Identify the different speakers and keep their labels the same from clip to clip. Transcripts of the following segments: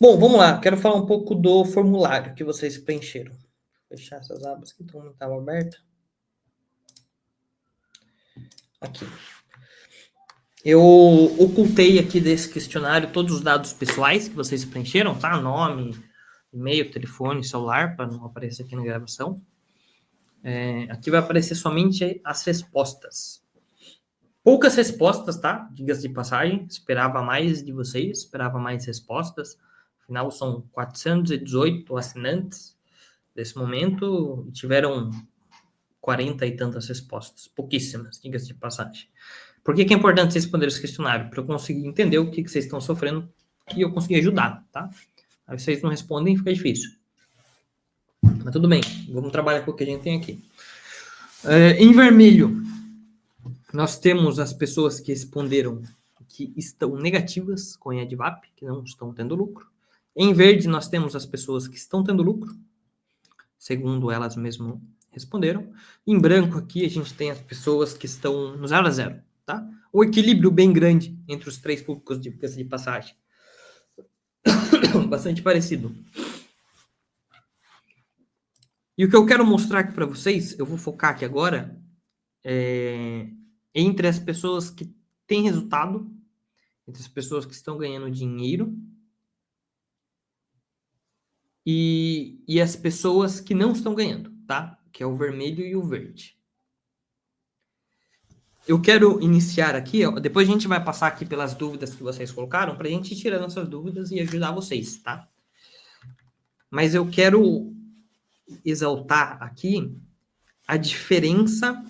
Speaker 1: Bom, vamos lá. Quero falar um pouco do formulário que vocês preencheram. Vou fechar essas abas que não estavam abertas. Aqui. Eu ocultei aqui desse questionário todos os dados pessoais que vocês preencheram, tá? Nome, e-mail, telefone, celular, para não aparecer aqui na gravação. Aqui vai aparecer somente as respostas. Poucas respostas, tá? Diga-se de passagem. Esperava mais de vocês, esperava mais respostas. Afinal, são 418 assinantes nesse momento e tiveram 40 e tantas respostas. Pouquíssimas, diga-se de passagem. Por que é importante vocês responderem esse questionário? Para eu conseguir entender o que vocês estão sofrendo e eu conseguir ajudar, tá? Aí vocês não respondem, fica difícil. Mas tudo bem, vamos trabalhar com o que a gente tem aqui. Em vermelho, nós temos as pessoas que responderam que estão negativas com a EADVAP, que não estão tendo lucro. Em verde, nós temos as pessoas que estão tendo lucro, segundo elas mesmas responderam. Em branco, aqui, a gente tem as pessoas que estão no 0 a 0, tá? Um equilíbrio bem grande entre os três públicos de passagem. Bastante parecido. E o que eu quero mostrar aqui para vocês, eu vou focar aqui agora, entre as pessoas que têm resultado, entre as pessoas que estão ganhando dinheiro e as pessoas que não estão ganhando, tá? Que é o vermelho e o verde. Eu quero iniciar aqui, ó, depois a gente vai passar aqui pelas dúvidas que vocês colocaram, para a gente ir tirando essas dúvidas e ajudar vocês, tá? Mas eu quero exaltar aqui a diferença,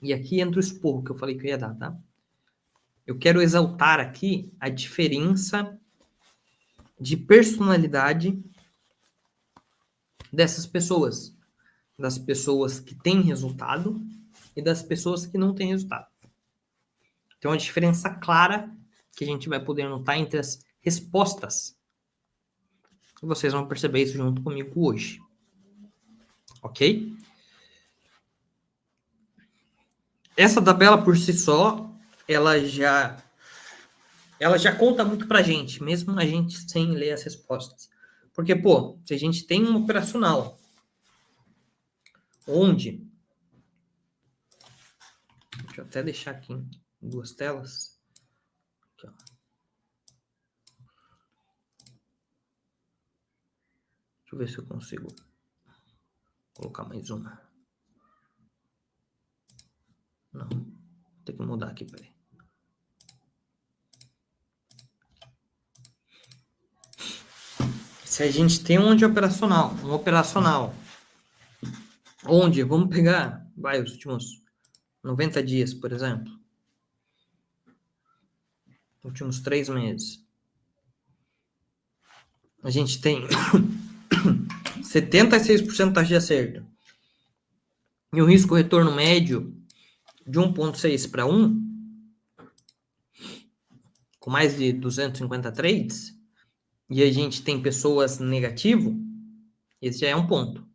Speaker 1: e aqui entra o esporro que eu falei que eu ia dar, tá? Eu quero exaltar aqui a diferença de personalidade dessas pessoas, das pessoas que têm resultado e das pessoas que não têm resultado. Tem uma diferença clara que a gente vai poder notar entre as respostas. E vocês vão perceber isso junto comigo hoje. Ok? Essa tabela por si só, ela já conta muito pra gente, mesmo a gente sem ler as respostas. Porque, pô, se a gente tem um operacional onde... Deixa eu até deixar aqui em duas telas. Aqui, ó. Deixa eu ver se eu consigo colocar mais uma. Não, vou ter que mudar aqui, peraí. Se a gente tem um operacional, onde, vamos pegar, os últimos 90 dias, por exemplo, últimos 3 meses, a gente tem 76% taxa de acerto e um risco-retorno médio de 1,6 para 1, com mais de 250 trades, e a gente tem pessoas negativo, esse já é um ponto.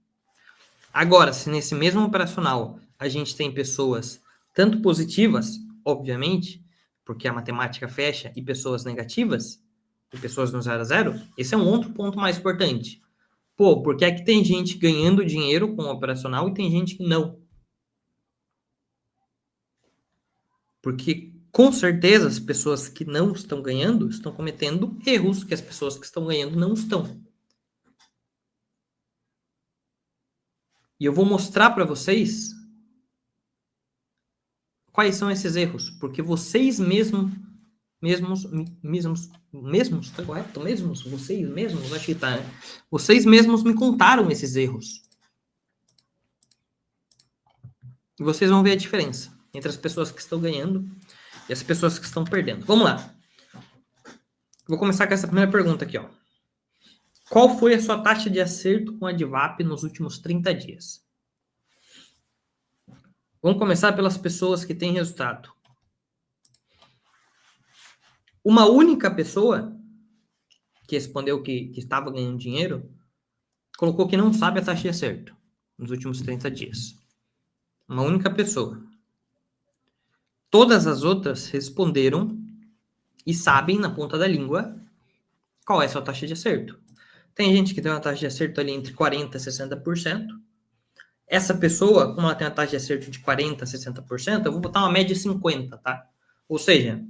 Speaker 1: Agora, se nesse mesmo operacional a gente tem pessoas tanto positivas, obviamente, porque a matemática fecha, e pessoas negativas, e pessoas no 0 a 0, esse é um outro ponto mais importante. Pô, porque é que tem gente ganhando dinheiro com o operacional e tem gente que não? Porque, com certeza, as pessoas que não estão ganhando estão cometendo erros que as pessoas que estão ganhando não estão. E eu vou mostrar para vocês quais são esses erros, porque vocês mesmos, tá correto? Vocês mesmos, acho que tá, né? Vocês mesmos me contaram esses erros. E vocês vão ver a diferença entre as pessoas que estão ganhando e as pessoas que estão perdendo. Vamos lá. Vou começar com essa primeira pergunta aqui, ó. Qual foi a sua taxa de acerto com a ADVAP nos últimos 30 dias? Vamos começar pelas pessoas que têm resultado. Uma única pessoa que respondeu que estava ganhando dinheiro colocou que não sabe a taxa de acerto nos últimos 30 dias. Uma única pessoa. Todas as outras responderam e sabem na ponta da língua qual é a sua taxa de acerto. Tem gente que tem uma taxa de acerto ali entre 40% e 60%. Essa pessoa, como ela tem uma taxa de acerto de 40%, 60%, eu vou botar uma média de 50%, tá? Ou seja,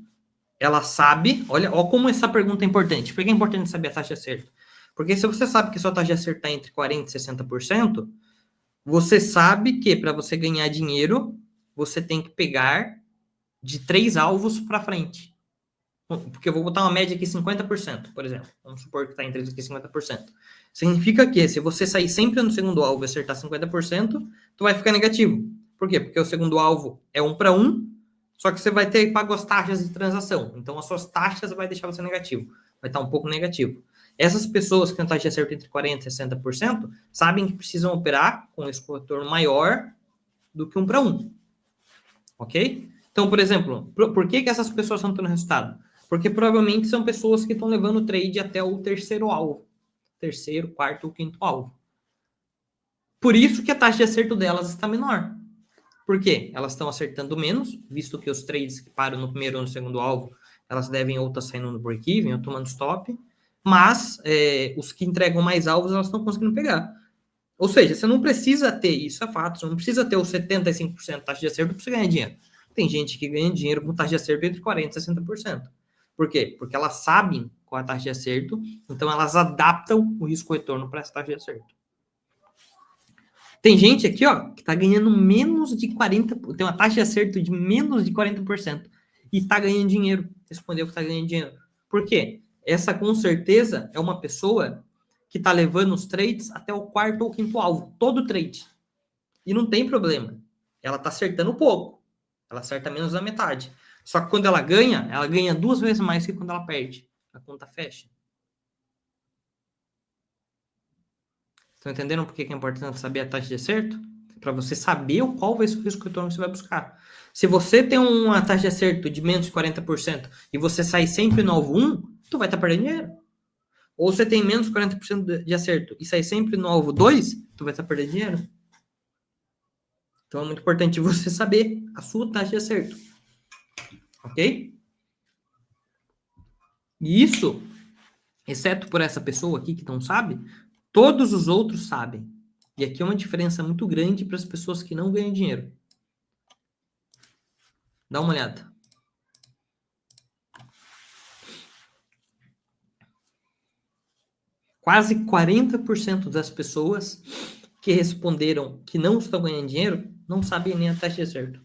Speaker 1: ela sabe, olha como essa pergunta é importante. Por que é importante saber a taxa de acerto? Porque se você sabe que a sua taxa de acerto está entre 40% e 60%, você sabe que para você ganhar dinheiro, você tem que pegar de 3 alvos para frente. Porque eu vou botar uma média aqui 50%, por exemplo. Vamos supor que está entre aqui 50%. Significa que se você sair sempre no segundo alvo e acertar 50%, tu vai ficar negativo. Por quê? Porque o segundo alvo é 1 para 1, só que você vai ter que pagar as taxas de transação. Então, as suas taxas vai deixar você negativo. Vai estar um pouco negativo. Essas pessoas que têm taxa de acerto entre 40% e 60% sabem que precisam operar com esse retorno maior do que 1 para 1. Ok? Então, por exemplo, por que essas pessoas estão tendo resultado? Porque provavelmente são pessoas que estão levando o trade até o terceiro alvo. Terceiro, quarto ou quinto alvo. Por isso que a taxa de acerto delas está menor. Por quê? Elas estão acertando menos, visto que os trades que param no primeiro ou no segundo alvo, elas devem ou estar saindo no break-even ou tomando stop, mas os que entregam mais alvos, elas estão conseguindo pegar. Ou seja, você não precisa ter, isso é fato, você não precisa ter os 75% de taxa de acerto para você ganhar dinheiro. Tem gente que ganha dinheiro com taxa de acerto entre 40% e 60%. Por quê? Porque elas sabem qual é a taxa de acerto, então elas adaptam o risco-retorno para essa taxa de acerto. Tem gente aqui, ó, que está ganhando menos de 40%, tem uma taxa de acerto de menos de 40% e está ganhando dinheiro. Respondeu que está ganhando dinheiro. Por quê? Essa, com certeza, é uma pessoa que está levando os trades até o quarto ou quinto alvo, todo trade. E não tem problema. Ela está acertando pouco. Ela acerta menos da metade. Só que quando ela ganha 2 vezes mais que quando ela perde. A conta fecha. Estão entendendo por que é importante saber a taxa de acerto? Para você saber qual vai ser o risco retorno que você vai buscar. Se você tem uma taxa de acerto de menos de 40% e você sai sempre no alvo 1, tu vai estar perdendo dinheiro. Ou você tem menos de 40% de acerto e sai sempre no alvo 2, tu vai estar perdendo dinheiro. Então é muito importante você saber a sua taxa de acerto. Ok? E isso, exceto por essa pessoa aqui que não sabe, todos os outros sabem. E aqui é uma diferença muito grande para as pessoas que não ganham dinheiro. Dá uma olhada. Quase 40% das pessoas que responderam que não estão ganhando dinheiro não sabem nem a taxa de acerto.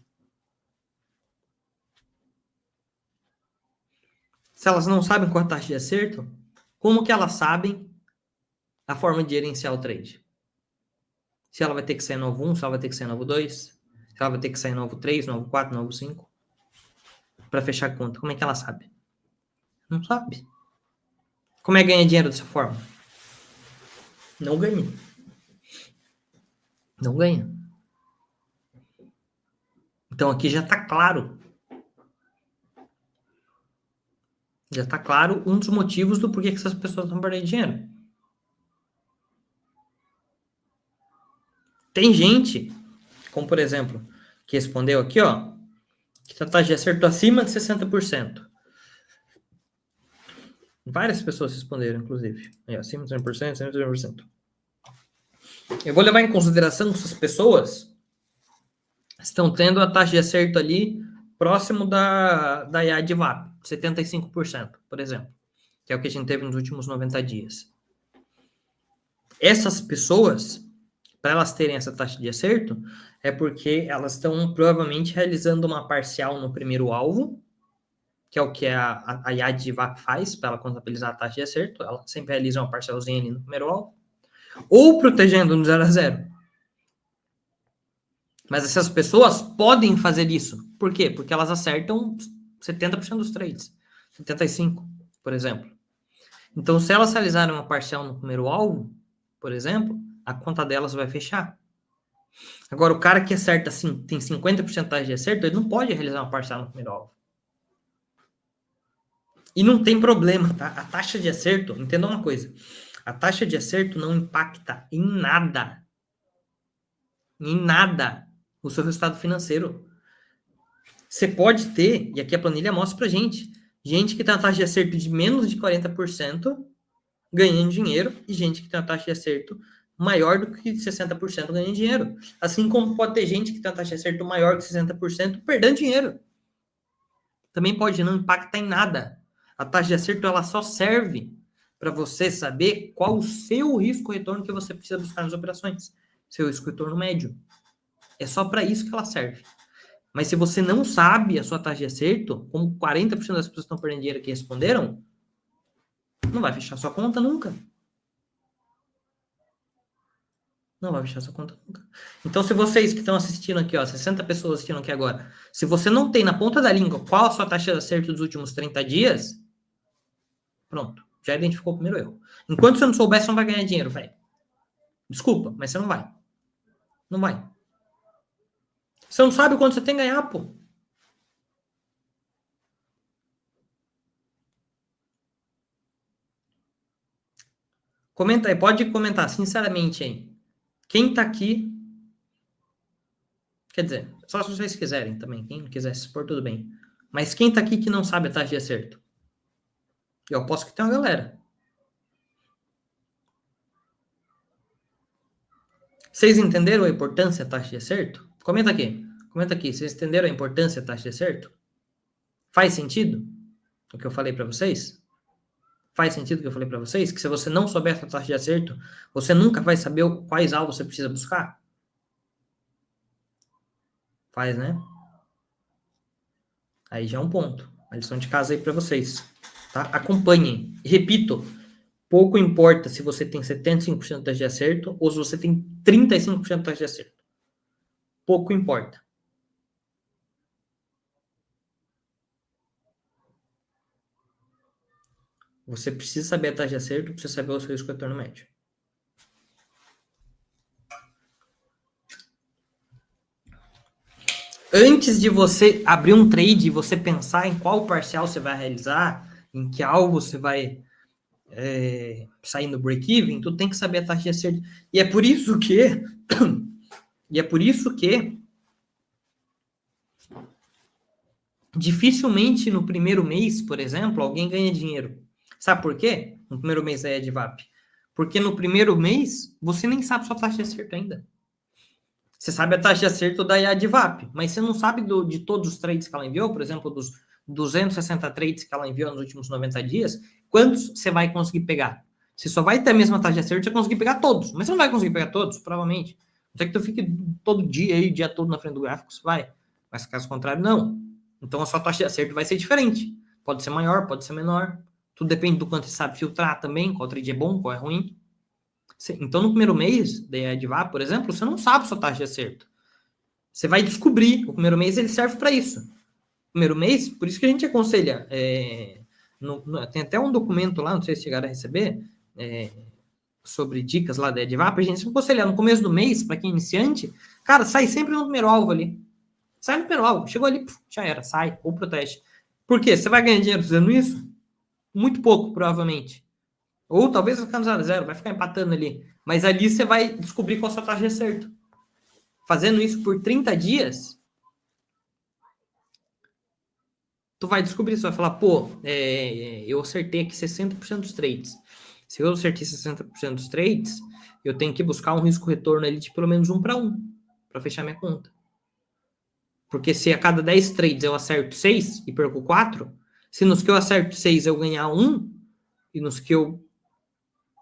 Speaker 1: Se elas não sabem qual é a taxa de acerto, como que elas sabem a forma de gerenciar o trade? Se ela vai ter que sair no novo 1, se ela vai ter que sair no novo 2, se ela vai ter que sair no novo 3, no novo 4, no novo 5, para fechar a conta. Como é que ela sabe? Não sabe. Como é ganhar dinheiro dessa forma? Não ganha. Não ganha. Então aqui já está claro. Já está claro um dos motivos do porquê que essas pessoas estão perdendo dinheiro. Tem gente, como por exemplo, que respondeu aqui, ó, que a taxa de acerto acima de 60%. Várias pessoas responderam, inclusive. Aí, acima de 100%, acima de 100%. Eu vou levar em consideração que essas pessoas estão tendo a taxa de acerto ali próximo da IAD VAP, 75%, por exemplo, que é o que a gente teve nos últimos 90 dias. Essas pessoas, para elas terem essa taxa de acerto, é porque elas estão provavelmente realizando uma parcial no primeiro alvo, que é o que a IAD VAP faz para ela contabilizar a taxa de acerto. Ela sempre realiza uma parcialzinha ali no primeiro alvo. Ou protegendo no 0 a 0. Mas essas pessoas podem fazer isso. Por quê? Porque elas acertam 70% dos trades. 75%, por exemplo. Então, se elas realizarem uma parcial no primeiro alvo, por exemplo, a conta delas vai fechar. Agora, o cara que acerta assim, tem 50% de acerto, ele não pode realizar uma parcial no primeiro alvo. E não tem problema, tá? A taxa de acerto, entenda uma coisa, a taxa de acerto não impacta em nada o seu resultado financeiro. Você pode ter, e aqui a planilha mostra pra gente que tem uma taxa de acerto de menos de 40%, ganhando dinheiro e gente que tem uma taxa de acerto maior do que 60% ganhando dinheiro. Assim como pode ter gente que tem uma taxa de acerto maior que 60% perdendo dinheiro. Também pode não impactar em nada. A taxa de acerto ela só serve para você saber qual o seu risco-retorno que você precisa buscar nas operações. Seu risco-retorno médio. É só para isso que ela serve. Mas se você não sabe a sua taxa de acerto, como 40% das pessoas que estão perdendo dinheiro que responderam, não vai fechar sua conta nunca. Não vai fechar sua conta nunca. Então, se vocês que estão assistindo aqui, ó, 60 pessoas assistindo aqui agora, se você não tem na ponta da língua qual a sua taxa de acerto dos últimos 30 dias, pronto, já identificou o primeiro erro. Enquanto você não souber, você não vai ganhar dinheiro, velho. Desculpa, mas você não vai. Não vai. Você não sabe quanto você tem que ganhar, pô. Comenta aí, pode comentar, sinceramente aí. Quem tá aqui. Quer dizer, só se vocês quiserem também. Quem não quiser se expor, tudo bem. Mas quem tá aqui que não sabe a taxa de acerto? Eu aposto que tem uma galera. Vocês entenderam a importância da taxa de acerto? Comenta aqui. Comenta aqui. Vocês entenderam a importância da taxa de acerto? Faz sentido o que eu falei para vocês? Faz sentido o que eu falei para vocês? Que se você não souber essa taxa de acerto, você nunca vai saber quais alvos você precisa buscar? Faz, né? Aí já é um ponto. A lição de casa aí para vocês. Tá? Acompanhem. Repito, pouco importa se você tem 75% de taxa de acerto ou se você tem 35% de taxa de acerto. Pouco importa. Você precisa saber a taxa de acerto, precisa saber o seu risco retorno médio. Antes de você abrir um trade, você pensar em qual parcial você vai realizar, em que alvo você vai sair no break-even, tu tem que saber a taxa de acerto. E é por isso que dificilmente no primeiro mês, por exemplo, alguém ganha dinheiro. Sabe por quê? No primeiro mês da EDVAP. Porque no primeiro mês, você nem sabe sua taxa de acerto ainda. Você sabe a taxa de acerto da EADVAP, mas você não sabe de todos os trades que ela enviou, por exemplo, dos 260 trades que ela enviou nos últimos 90 dias, quantos você vai conseguir pegar? Você só vai ter a mesma taxa de acerto se você conseguir pegar todos, mas você não vai conseguir pegar todos, provavelmente. Não sei que tu fique todo dia aí, o dia todo na frente do gráfico, você vai. Mas caso contrário, não. Então a sua taxa de acerto vai ser diferente. Pode ser maior, pode ser menor. Tudo depende do quanto você sabe filtrar também, qual trade é bom, qual é ruim. Então, no primeiro mês da EADVAP, por exemplo, você não sabe sua taxa de acerto. Você vai descobrir. O primeiro mês ele serve para isso. O primeiro mês, por isso que a gente aconselha. Tem até um documento lá, não sei se chegaram a receber, sobre dicas lá da EADVAP. A gente aconselha no começo do mês, para quem é iniciante, cara, sai sempre no primeiro alvo ali. Sai no primeiro alvo. Chegou ali, já era, sai, ou protege. Por quê? Você vai ganhar dinheiro fazendo isso? Muito pouco, provavelmente. Ou talvez vai ficar no 0-0, vai ficar empatando ali. Mas ali você vai descobrir qual a sua taxa de acerto. Fazendo isso por 30 dias, tu vai descobrir, você vai falar, pô, eu acertei aqui 60% dos trades. Se eu acertei 60% dos trades, eu tenho que buscar um risco-retorno ali de pelo menos 1 para 1, para fechar minha conta. Porque se a cada 10 trades eu acerto 6 e perco 4, se nos que eu acerto 6 eu ganhar 1, e nos que eu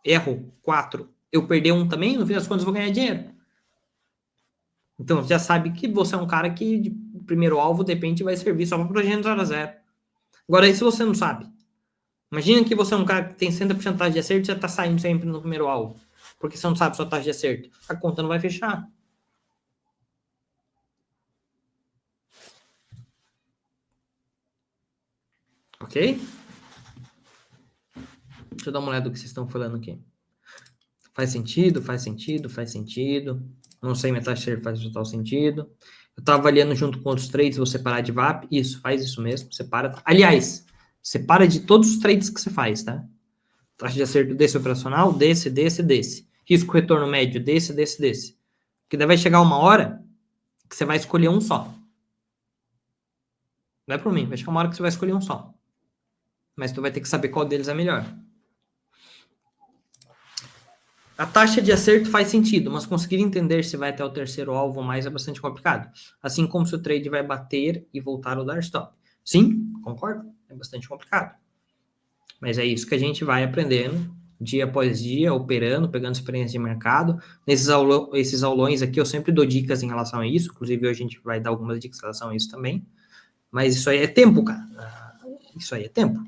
Speaker 1: erro 4 eu perder 1 também, no fim das contas eu vou ganhar dinheiro. Então, você já sabe que você é um cara que de primeiro alvo, de repente, vai servir só para proteger no 0-0. Agora, aí se você não sabe? Imagina que você é um cara que tem 100% de taxa de acerto e já está saindo sempre no primeiro alvo. Porque você não sabe sua taxa de acerto. A conta não vai fechar. Ok? Deixa eu dar uma olhada no que vocês estão falando aqui. Faz sentido, faz sentido, faz sentido. Não sei, minha taxa de acerto faz total sentido. Eu estava avaliando junto com outros trades, você parar de VAP. Isso, faz isso mesmo. Separa. Aliás, separa de todos os trades que você faz, tá? Taxa de acerto desse operacional, desse. Risco retorno médio desse. Porque daí vai chegar uma hora que você vai escolher um só. Não é por mim, vai chegar uma hora que você vai escolher um só. Mas tu vai ter que saber qual deles é melhor. A taxa de acerto faz sentido, mas conseguir entender se vai até o terceiro alvo ou mais é bastante complicado. Assim como se o trade vai bater e voltar a dar stop. Sim, concordo, é bastante complicado. Mas é isso que a gente vai aprendendo dia após dia, operando, pegando experiência de mercado. Esses aulões aqui eu sempre dou dicas em relação a isso, inclusive hoje a gente vai dar algumas dicas em relação a isso também. Mas isso aí é tempo, cara. Isso aí é tempo.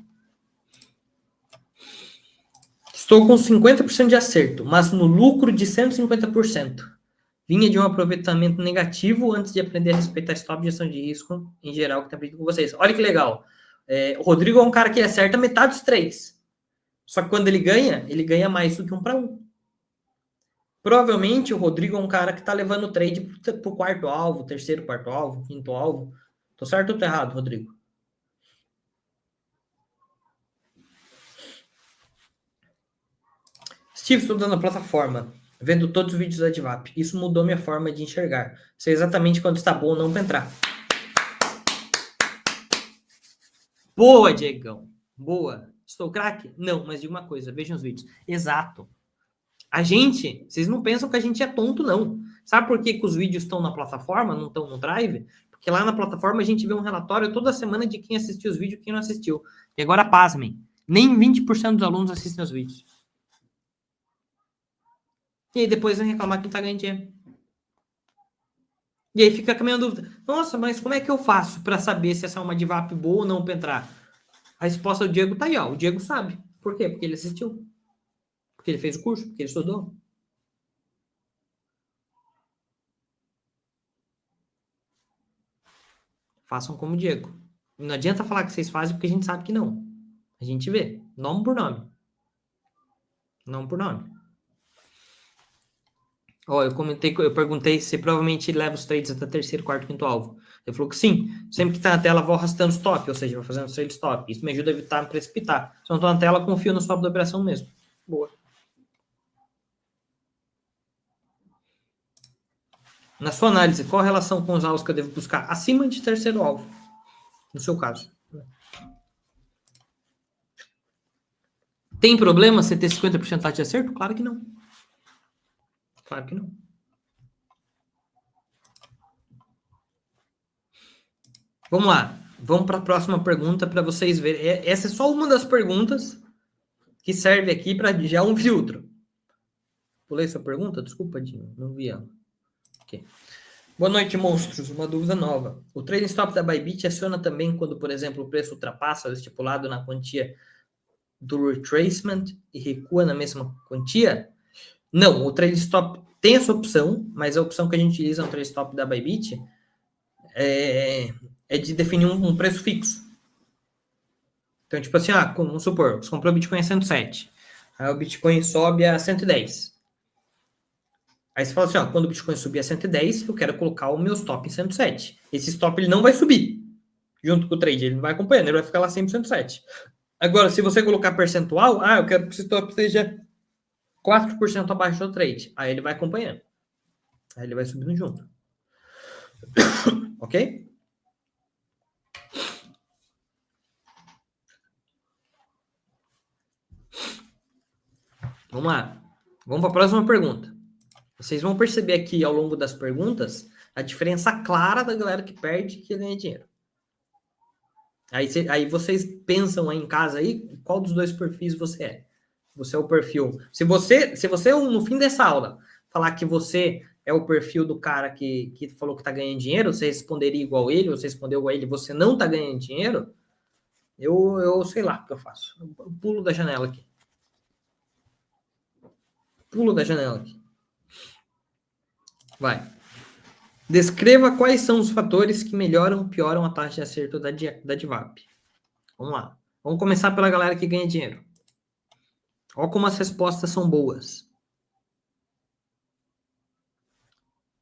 Speaker 1: Estou com 50% de acerto, mas no lucro de 150%. Vinha de um aproveitamento negativo antes de aprender a respeitar stop, gestão de risco em geral, que tem aprendido com vocês. Olha que legal. O Rodrigo é um cara que acerta metade dos trades. Só que quando ele ganha mais do que 1 para 1. Provavelmente o Rodrigo é um cara que está levando o trade para o quarto alvo, terceiro, quarto alvo, quinto alvo. Tô certo ou tô errado, Rodrigo? Estive estudando a plataforma, vendo todos os vídeos da Advap. Isso mudou minha forma de enxergar. Sei exatamente quando está bom ou não para entrar. Boa, Diegão. Boa. Estou craque? Não, mas diga uma coisa, vejam os vídeos. Exato. Vocês não pensam que a gente é tonto, não. Sabe por que os vídeos estão na plataforma, não estão no Drive? Porque lá na plataforma a gente vê um relatório toda semana de quem assistiu os vídeos e quem não assistiu. E agora, pasmem, nem 20% dos alunos assistem os vídeos. E aí depois vem reclamar que não tá ganhando dinheiro. E aí fica com a minha dúvida. Nossa, mas como é que eu faço para saber se essa é uma Advap boa ou não para entrar? A resposta do Diego tá aí, ó. O Diego sabe. Por quê? Porque ele assistiu. Porque ele fez o curso, porque ele estudou. Façam como o Diego. Não adianta falar que vocês fazem porque a gente sabe que não. A gente vê. Nome por nome. Nome por nome. Ó, eu perguntei se provavelmente leva os trades até terceiro, quarto, quinto alvo. Ele falou que sim. Sempre que tá na tela, vou arrastando stop, ou seja, vou fazendo trade stop. Isso me ajuda a evitar me precipitar. Se eu não tô na tela, confio no stop da operação mesmo. Boa. Na sua análise, qual a relação com os alvos que eu devo buscar acima de terceiro alvo? No seu caso. Tem problema você ter 50% de acerto? Claro que não. Claro que não. Vamos lá. Vamos para a próxima pergunta para vocês verem. Essa é só uma das perguntas que serve aqui para já um filtro. Pulei sua pergunta? Desculpa, Dinho. Não vi ela. Okay. Boa noite, monstros. Uma dúvida nova. O trading stop da Bybit aciona também quando, por exemplo, o preço ultrapassa o estipulado na quantia do retracement e recua na mesma quantia? Não, o trading stop tem essa opção, mas a opção que a gente utiliza no trading stop da Bybit é de definir um preço fixo. Então, tipo assim, vamos supor, você comprou o Bitcoin a 107, aí o Bitcoin sobe a 110. Aí você fala assim, quando o Bitcoin subir a 110, eu quero colocar o meu stop em 107. Esse stop ele não vai subir junto com o trade, ele não vai acompanhando, ele vai ficar lá sempre em 107. Agora, se você colocar percentual, eu quero que esse stop seja 4% abaixo do trade. Aí ele vai acompanhando. Aí ele vai subindo junto. Ok? Vamos lá. Vamos para a próxima pergunta. Vocês vão perceber aqui ao longo das perguntas a diferença clara da galera que perde e que ganha dinheiro. Aí vocês pensam aí em casa aí qual dos dois perfis você é. Você é o perfil. Se você no fim dessa aula falar que você é o perfil do cara que falou que tá ganhando dinheiro, você responderia igual ele, você respondeu igual ele, você não tá ganhando dinheiro, eu sei lá o que eu faço. Eu pulo da janela aqui. Pulo da janela aqui. Vai. Descreva quais são os fatores que melhoram ou pioram a taxa de acerto da Advap. Vamos lá. Vamos começar pela galera que ganha dinheiro. Olha como as respostas são boas.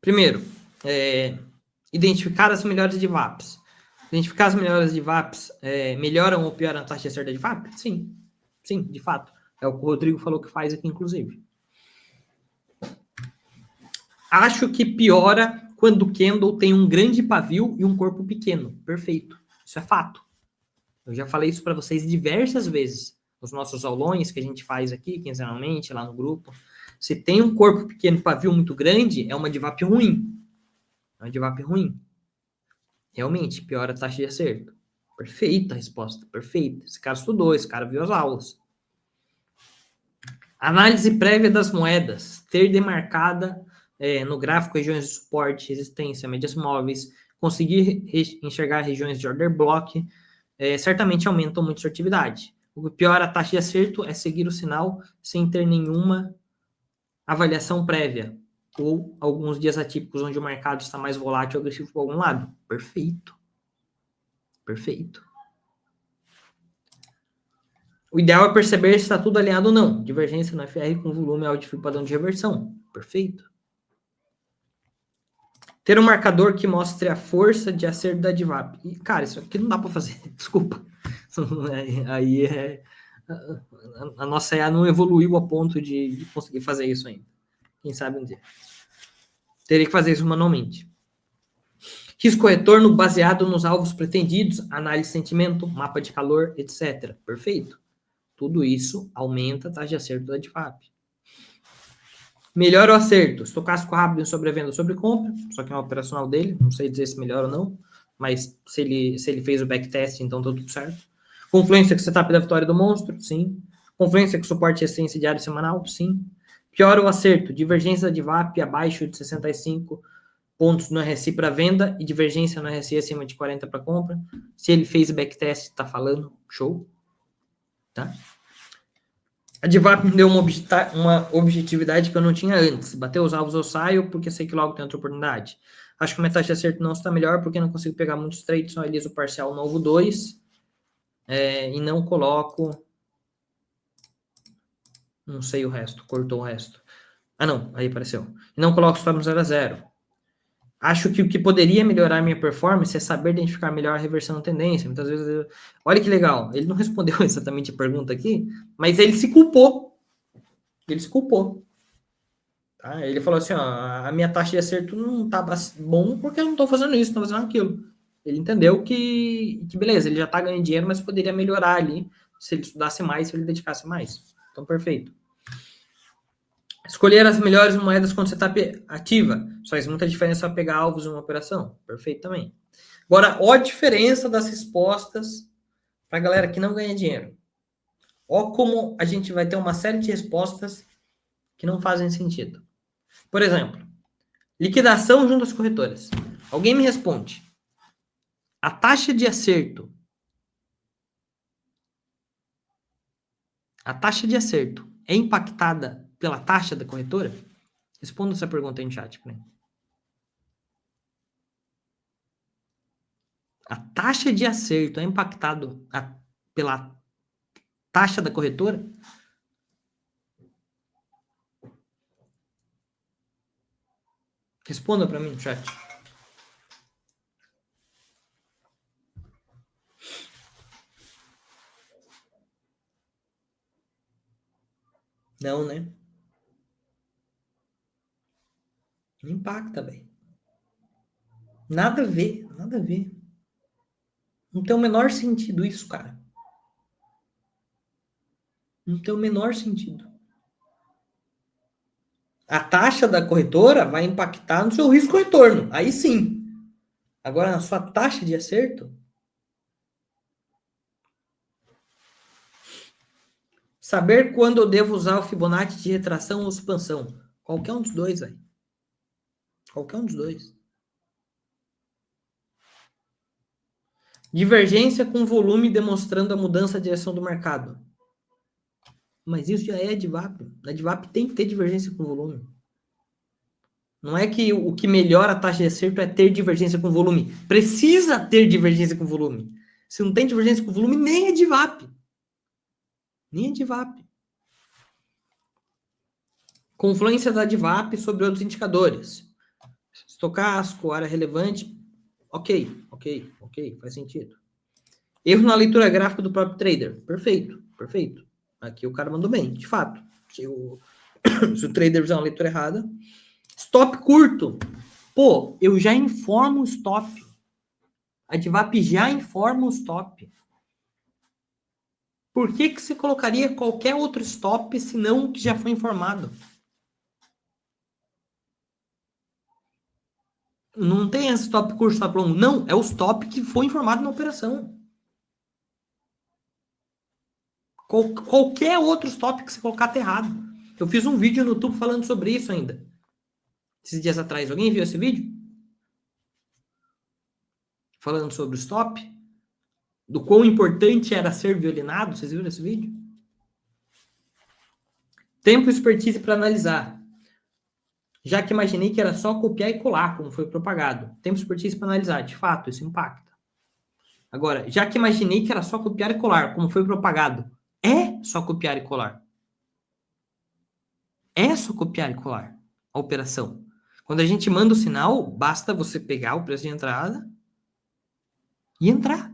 Speaker 1: Primeiro, identificar as melhores Advaps. Identificar as melhores Advaps melhoram ou pioram a taxa de acerto da Advap? Sim. Sim, de fato. É o que o Rodrigo falou que faz aqui, inclusive. Acho que piora quando o candle tem um grande pavio e um corpo pequeno. Perfeito. Isso é fato. Eu já falei isso para vocês diversas vezes. Nos nossos aulões que a gente faz aqui, quinzenalmente, lá no grupo. Se tem um corpo pequeno, pavio muito grande, é uma DVAP ruim. É uma DVAP ruim. Realmente, piora a taxa de acerto. Perfeita a resposta, perfeita. Esse cara estudou, esse cara viu as aulas. Análise prévia das moedas. Ter demarcada no gráfico regiões de suporte, resistência, médias móveis, conseguir enxergar regiões de order block, certamente aumentam muito sua atividade. O que piora a taxa de acerto é seguir o sinal sem ter nenhuma avaliação prévia, ou alguns dias atípicos onde o mercado está mais volátil ou agressivo por algum lado. Perfeito. Perfeito. O ideal é perceber se está tudo alinhado ou não. Divergência no FR com volume alto padrão de reversão. Perfeito. Ter um marcador que mostre a força de acerto da DVAP. E, cara, isso aqui não dá para fazer. Desculpa. Aí a nossa EA não evoluiu a ponto de conseguir fazer isso ainda. Quem sabe um dia. Teria que fazer isso manualmente. Risco-retorno baseado nos alvos pretendidos, análise de sentimento, mapa de calor, etc. Perfeito. Tudo isso aumenta a taxa de acerto da DVAP. Melhora o acerto. Estocástico rápido em sobrevenda ou sobrecompra. Só que é uma operacional dele. Não sei dizer se melhora ou não. Mas se ele fez o backtest, então tá tudo certo. Confluência com setup da vitória do monstro. Sim. Confluência com suporte e essência diário e semanal. Sim. Piora o acerto. Divergência da DVAP abaixo de 65 pontos no RSI para venda e divergência no RSI acima de 40 para compra. Se ele fez o backtest, tá falando. Show. Tá? A DVAP me deu uma objetividade que eu não tinha antes. Bateu os alvos, eu saio, porque sei que logo tem outra oportunidade. Acho que a minha taxa de acerto não está melhor, porque não consigo pegar muitos trades, só eliso parcial novo 2. E não coloco... Não sei o resto, cortou o resto. Ah, não, aí apareceu. E não coloco stop no 0 a 0. Acho que o que poderia melhorar minha performance é saber identificar melhor a reversão da tendência. Muitas vezes, olha que legal, ele não respondeu exatamente a pergunta aqui, mas ele se culpou. Ele se culpou. Tá? Ele falou assim, ó, a minha taxa de acerto não tá bom porque eu não tô fazendo isso, tô fazendo aquilo. Ele entendeu que beleza, ele já tá ganhando dinheiro, mas poderia melhorar ali se ele estudasse mais, se ele dedicasse mais. Então, perfeito. Escolher as melhores moedas quando você está ativa. Só faz muita diferença pegar alvos em uma operação. Perfeito também. Agora, olha a diferença das respostas para a galera que não ganha dinheiro. Olha como a gente vai ter uma série de respostas que não fazem sentido. Por exemplo, liquidação junto às corretoras. Alguém me responde. A taxa de acerto. A taxa de acerto é impactada pela taxa da corretora? Responda essa pergunta aí no chat para mim. A taxa de acerto é impactado pela taxa da corretora? Responda para mim no chat. Não, né? Não impacta, velho. Nada a ver, nada a ver. Não tem o menor sentido isso, cara. Não tem o menor sentido. A taxa da corretora vai impactar no seu risco-retorno. Aí sim. Agora, na sua taxa de acerto... Saber quando eu devo usar o Fibonacci de retração ou expansão. Qualquer um dos dois, velho. Qualquer um dos dois. Divergência com volume demonstrando a mudança de direção do mercado. Mas isso já é DVAP. A DVAP tem que ter divergência com volume. Não é que o que melhora a taxa de acerto é ter divergência com volume. Precisa ter divergência com volume. Se não tem divergência com volume, nem é DVAP. Nem é DVAP. Confluência da DVAP sobre outros indicadores. Estocástico, área relevante. Ok. Faz sentido. Erro na leitura gráfica do próprio trader. Perfeito. Aqui o cara mandou bem, de fato. Se o trader fizer uma leitura errada. Stop curto. Pô, eu já informo o stop. A DVAP já informa o stop. Por que você colocaria qualquer outro stop se não o que já foi informado? Não tem esse stop curto, stop longo. Não, é o stop que foi informado na operação. Qualquer outro stop que você colocar tá errado. Eu fiz um vídeo no YouTube falando sobre isso ainda. Esses dias atrás. Alguém viu esse vídeo? Falando sobre o stop? Do quão importante era ser violinado? Vocês viram esse vídeo? Tempo e expertise para analisar. Já que imaginei que era só copiar e colar, como foi propagado. Tempo e expertise para analisar. De fato, isso impacta. Agora, já que imaginei que era só copiar e colar, como foi propagado. É só copiar e colar. É só copiar e colar a operação. Quando a gente manda o sinal, basta você pegar o preço de entrada e entrar.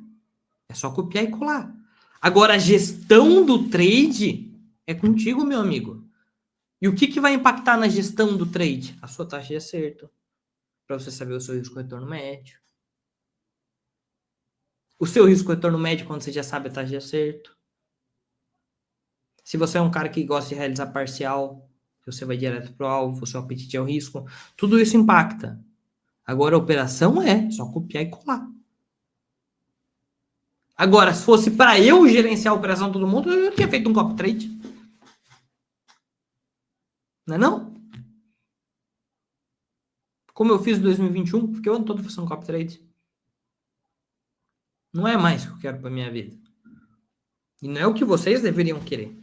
Speaker 1: É só copiar e colar. Agora, a gestão do trade é contigo, meu amigo. E o que vai impactar na gestão do trade? A sua taxa de acerto. Para você saber o seu risco-retorno médio. O seu risco-retorno médio quando você já sabe a taxa de acerto. Se você é um cara que gosta de realizar parcial, se você vai direto para o alvo, o seu apetite ao risco, tudo isso impacta. Agora, a operação é só copiar e colar. Agora, se fosse para eu gerenciar a operação de todo mundo, eu tinha feito um copy trade. Não é não? Como eu fiz em 2021, fiquei o ano todo fazendo copy trade. Não é mais o que eu quero para minha vida. E não é o que vocês deveriam querer.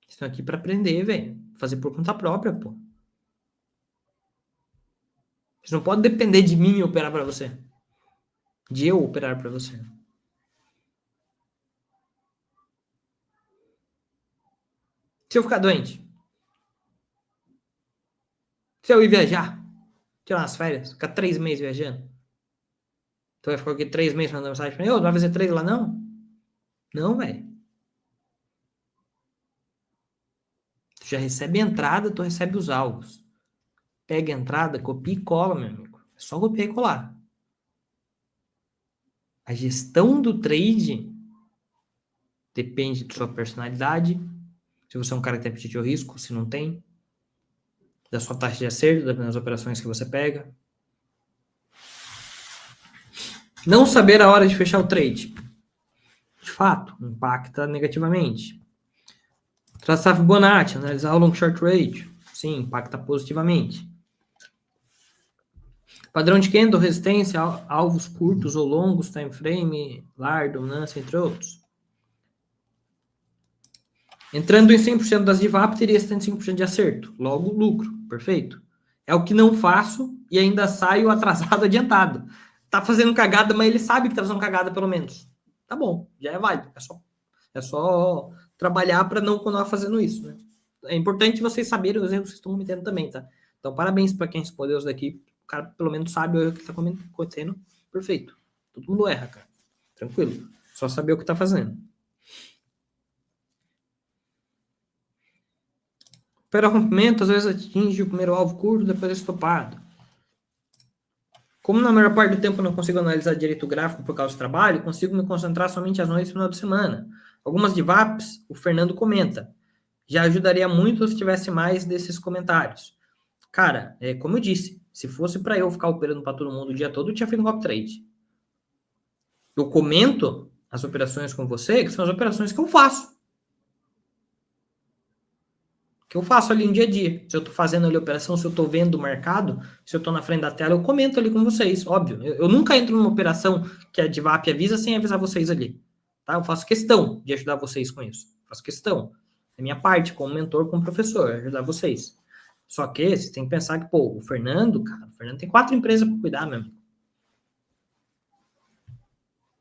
Speaker 1: Estão aqui para aprender, velho. Fazer por conta própria, pô. Vocês não podem depender de mim operar para você. De eu operar para você. Se eu ficar doente. Se eu ir viajar. Tirar umas férias. Ficar 3 meses viajando. Tu vai ficar aqui 3 meses mandando mensagem pra mim. Ô, não vai fazer 3 lá não? Não, velho. Tu já recebe a entrada, tu recebe os alvos. Pega a entrada, copia e cola, meu amigo. É só copiar e colar. A gestão do trade depende da sua personalidade. Se você é um cara que tem apetite ao risco, se não tem. Da sua taxa de acerto, das operações que você pega. Não saber a hora de fechar o trade. De fato, impacta negativamente. Traçar Fibonacci, analisar o long short rate. Sim, impacta positivamente. Padrão de candle, resistência, alvos curtos ou longos, time frame, lar, dominância, entre outros. Entrando em 100% das DIVAP, teria 75% de acerto. Logo, lucro. Perfeito. É o que não faço e ainda saio atrasado, adiantado. Tá fazendo cagada, mas ele sabe que tá fazendo cagada, pelo menos. Tá bom, já é válido. É só trabalhar para não continuar fazendo isso, né? É importante vocês saberem os erros que vocês estão cometendo também, tá? Então, parabéns para quem respondeu isso daqui. O cara, pelo menos, sabe o erro que está acontecendo. Perfeito. Todo mundo erra, cara. Tranquilo. Só saber o que está fazendo. Opera rompimento, às vezes atinge o primeiro alvo curto, depois é estopado. Como na maior parte do tempo eu não consigo analisar direito o gráfico por causa do trabalho, consigo me concentrar somente às noites e final de semana. Algumas DIVAPs, o Fernando comenta. Já ajudaria muito se tivesse mais desses comentários. Cara, como eu disse, se fosse para eu ficar operando para todo mundo o dia todo, eu tinha feito um copy trade. Eu comento as operações com você, que são as operações que eu faço. Que eu faço ali no dia a dia. Se eu estou fazendo ali a operação, se eu estou vendo o mercado, se eu estou na frente da tela, eu comento ali com vocês, óbvio. Eu nunca entro numa operação que a DIVAP avisa sem avisar vocês ali. Tá? Eu faço questão de ajudar vocês com isso. Faço questão. É minha parte, como mentor, como professor, ajudar vocês. Só que vocês têm que pensar que, pô, o Fernando tem 4 empresas para cuidar, meu amigo.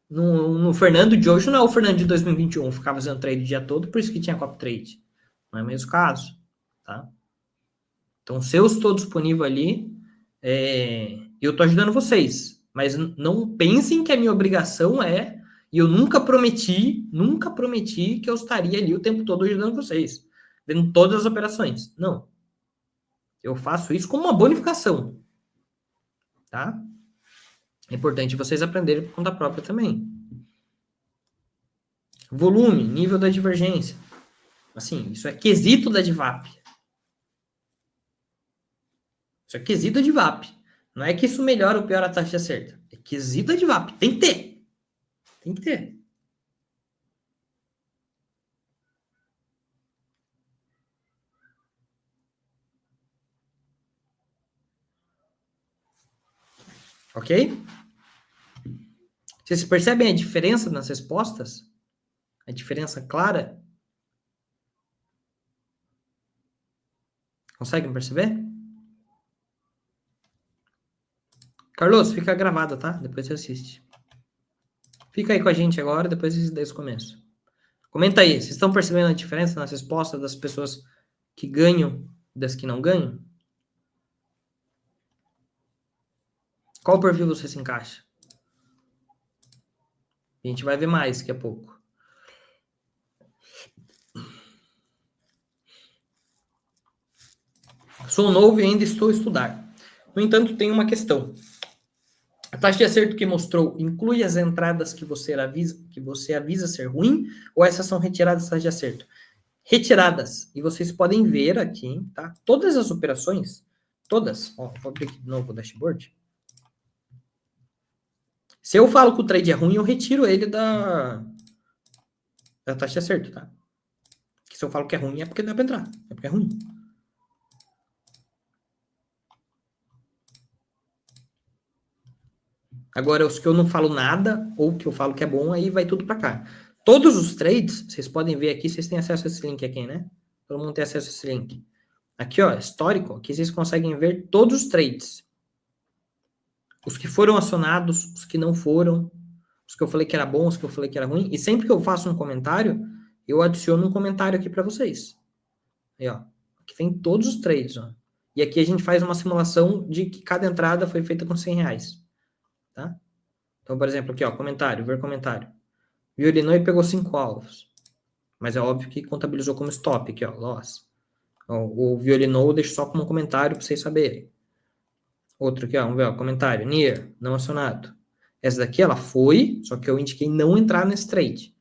Speaker 1: No Fernando de hoje não é o Fernando de 2021, ficava fazendo trade o dia todo, por isso que tinha copy trade. Não é o mesmo caso, tá? Então, se eu estou disponível ali, eu estou ajudando vocês. Mas não pensem que a minha obrigação e eu nunca prometi que eu estaria ali o tempo todo ajudando vocês, vendo todas as operações. Não. Eu faço isso como uma bonificação, tá? É importante vocês aprenderem por conta própria também. Volume, nível da divergência. Assim, isso é quesito da DIVAP. Isso é quesito da DIVAP. Não é que isso melhora ou piora a taxa de acerto. É quesito de VAP. Tem que ter. Tem que ter. Ok? Vocês percebem a diferença nas respostas? A diferença clara? Conseguem perceber? Carlos, fica gravado, tá? Depois você assiste. Fica aí com a gente agora, depois desde o começo. Comenta aí, vocês estão percebendo a diferença nas respostas das pessoas que ganham e das que não ganham? Qual perfil você se encaixa? A gente vai ver mais daqui a pouco. Sou novo e ainda estou a estudar. No entanto, tem uma questão. A taxa de acerto que mostrou inclui as entradas que você avisa ser ruim ou essas são retiradas da taxa de acerto? Retiradas. E vocês podem ver aqui, tá? Todas as operações, todas. Ó, vou abrir aqui de novo o dashboard. Se eu falo que o trade é ruim, eu retiro ele da taxa de acerto, tá? Porque se eu falo que é ruim, é porque não dá pra entrar. É porque é ruim. Agora, os que eu não falo nada, ou que eu falo que é bom, aí vai tudo para cá. Todos os trades, vocês podem ver aqui, vocês têm acesso a esse link aqui, né? Todo mundo tem acesso a esse link. Aqui, ó, histórico, aqui vocês conseguem ver todos os trades. Os que foram acionados, os que não foram, os que eu falei que era bom, os que eu falei que era ruim. E sempre que eu faço um comentário, eu adiciono um comentário aqui para vocês. Aí, ó. Aqui tem todos os trades, ó. E aqui a gente faz uma simulação de que cada entrada foi feita com R$100, tá? Então, por exemplo, aqui, ó, comentário, ver comentário. Violinou e pegou 5 alvos. Mas é óbvio que contabilizou como stop aqui, ó, loss. O violinou eu deixo só como comentário para vocês saberem. Outro aqui, ó, vamos ver, ó, comentário, near, não acionado. Essa daqui, ela foi, só que eu indiquei não entrar nesse trade.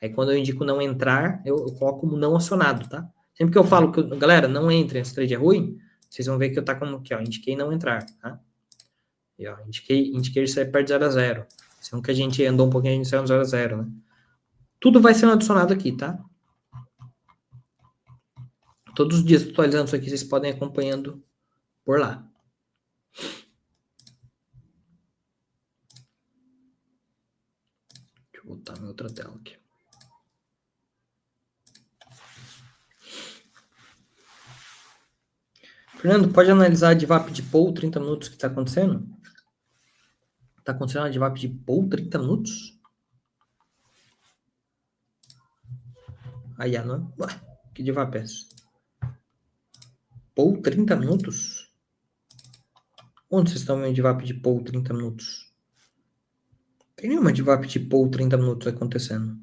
Speaker 1: Aí quando eu indico não entrar, eu coloco como não acionado, tá? Sempre que eu falo que, galera, não entre, esse trade é ruim, vocês vão ver que eu tá como aqui, ó, indiquei não entrar, tá? E, ó, indiquei isso aí perto de 0 a 0. Sendo que a gente andou um pouquinho, a gente saiu no 0 a 0, né? Tudo vai sendo adicionado aqui, tá? Todos os dias atualizando isso aqui, vocês podem ir acompanhando por lá. Deixa eu voltar minha outra tela aqui. Fernando, pode analisar a DVAP de Paul 30 minutos que está acontecendo? Está acontecendo a DVAP de Paul 30 minutos? Aí, não. Ué, que DVAP é essa? Paul 30 minutos? Onde vocês estão vendo DVAP de Paul 30 minutos? Tem nenhuma DVAP de Paul 30 minutos acontecendo.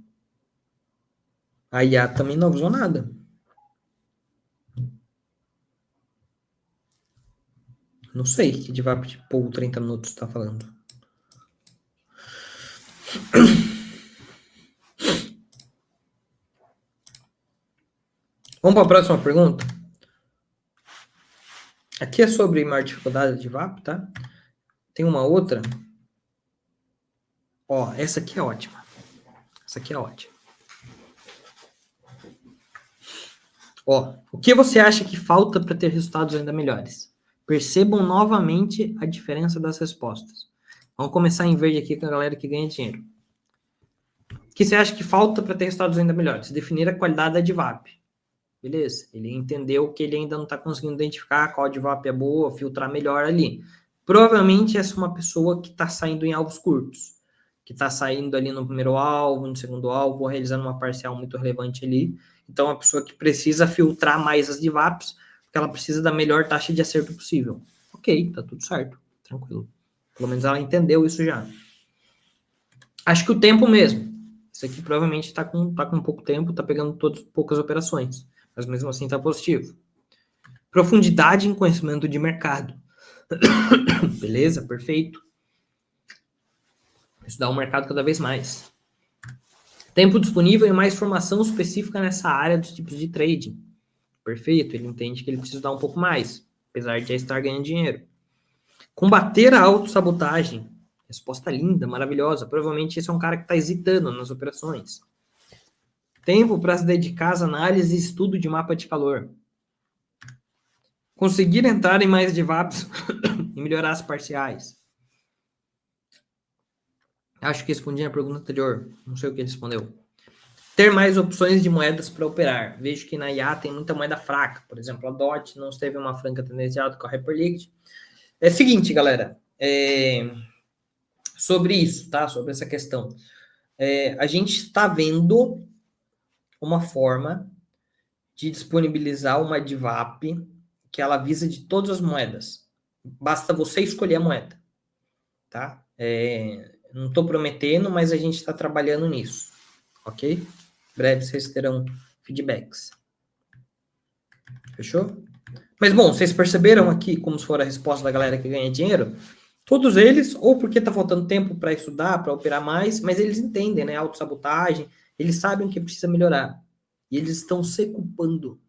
Speaker 1: A IA também não avisou nada. Não sei que DVAP de Paul 30 minutos está falando. Vamos para a próxima pergunta? Aqui é sobre maior dificuldade de VAP, tá? Tem uma outra. Ó, essa aqui é ótima. Essa aqui é ótima. Ó, o que você acha que falta para ter resultados ainda melhores? Percebam novamente a diferença das respostas. Vamos começar em verde aqui com a galera que ganha dinheiro. O que você acha que falta para ter resultados ainda melhores? Definir a qualidade da DVAP. Beleza? Ele entendeu que ele ainda não está conseguindo identificar qual DVAP é boa, filtrar melhor ali. Provavelmente essa é uma pessoa que está saindo em alvos curtos, que está saindo ali no primeiro alvo, no segundo alvo, realizando uma parcial muito relevante ali. Então, é uma pessoa que precisa filtrar mais as DVAPs, porque ela precisa da melhor taxa de acerto possível. Ok, tá tudo certo, tranquilo. Pelo menos ela entendeu isso já. Acho que o tempo mesmo. Isso aqui provavelmente está com pouco tempo, está pegando poucas operações. Mas mesmo assim está positivo. Profundidade em conhecimento de mercado. Beleza, perfeito. Estudar o mercado cada vez mais. Tempo disponível e mais formação específica nessa área dos tipos de trading. Perfeito, ele entende que ele precisa dar um pouco mais, apesar de já estar ganhando dinheiro. Combater a autossabotagem. Resposta linda, maravilhosa. Provavelmente esse é um cara que está hesitando nas operações. Tempo para se dedicar às análises e estudo de mapa de calor. Conseguir entrar em mais DevOps e melhorar as parciais. Acho que respondi a pergunta anterior. Não sei o que ele respondeu. Ter mais opções de moedas para operar. Vejo que na IA tem muita moeda fraca. Por exemplo, a DOT não teve uma franca tendencial com a Hyperliquid. É o seguinte, galera. Sobre isso, tá? Sobre essa questão. A gente está vendo uma forma de disponibilizar uma DVAP que ela visa de todas as moedas. Basta você escolher a moeda, tá? Não estou prometendo, mas a gente está trabalhando nisso, ok? Em breve vocês terão feedbacks. Fechou? Mas, bom, vocês perceberam aqui como for a resposta da galera que ganha dinheiro? Todos eles, ou porque está faltando tempo para estudar, para operar mais, mas eles entendem, né? Autossabotagem, eles sabem que precisa melhorar. E eles estão se culpando,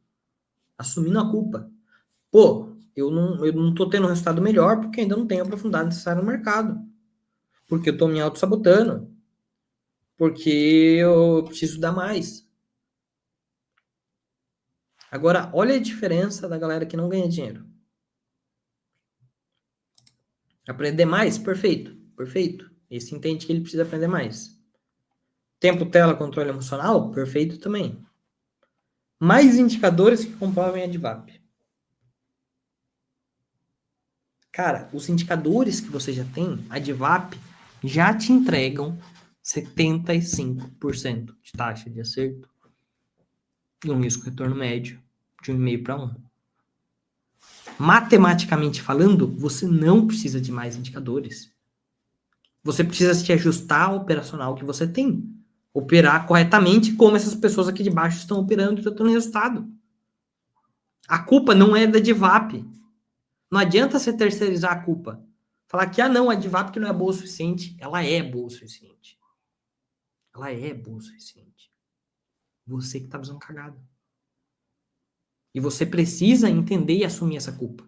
Speaker 1: assumindo a culpa. Pô, eu não tô tendo um resultado melhor porque ainda não tenho aprofundado necessário no mercado. Porque eu tô me auto-sabotando. Porque eu preciso dar mais. Agora, olha a diferença da galera que não ganha dinheiro. Aprender mais? Perfeito. Perfeito. Esse entende que ele precisa aprender mais. Tempo, tela, controle emocional? Perfeito também. Mais indicadores que comprovem a DVAP. Cara, os indicadores que você já tem, a DVAP, já te entregam 75% de taxa de acerto e um risco-retorno médio de 1,5 para 1. Matematicamente falando, você não precisa de mais indicadores. Você precisa se ajustar ao operacional que você tem. Operar corretamente como essas pessoas aqui de baixo estão operando e estão tendo resultado. A culpa não é da DVAP. Não adianta você terceirizar a culpa. Falar que, não, a DVAP que não é boa o suficiente. Ela é boa o suficiente. Ela é boa o suficiente. Você que tá fazendo cagada. E você precisa entender e assumir essa culpa.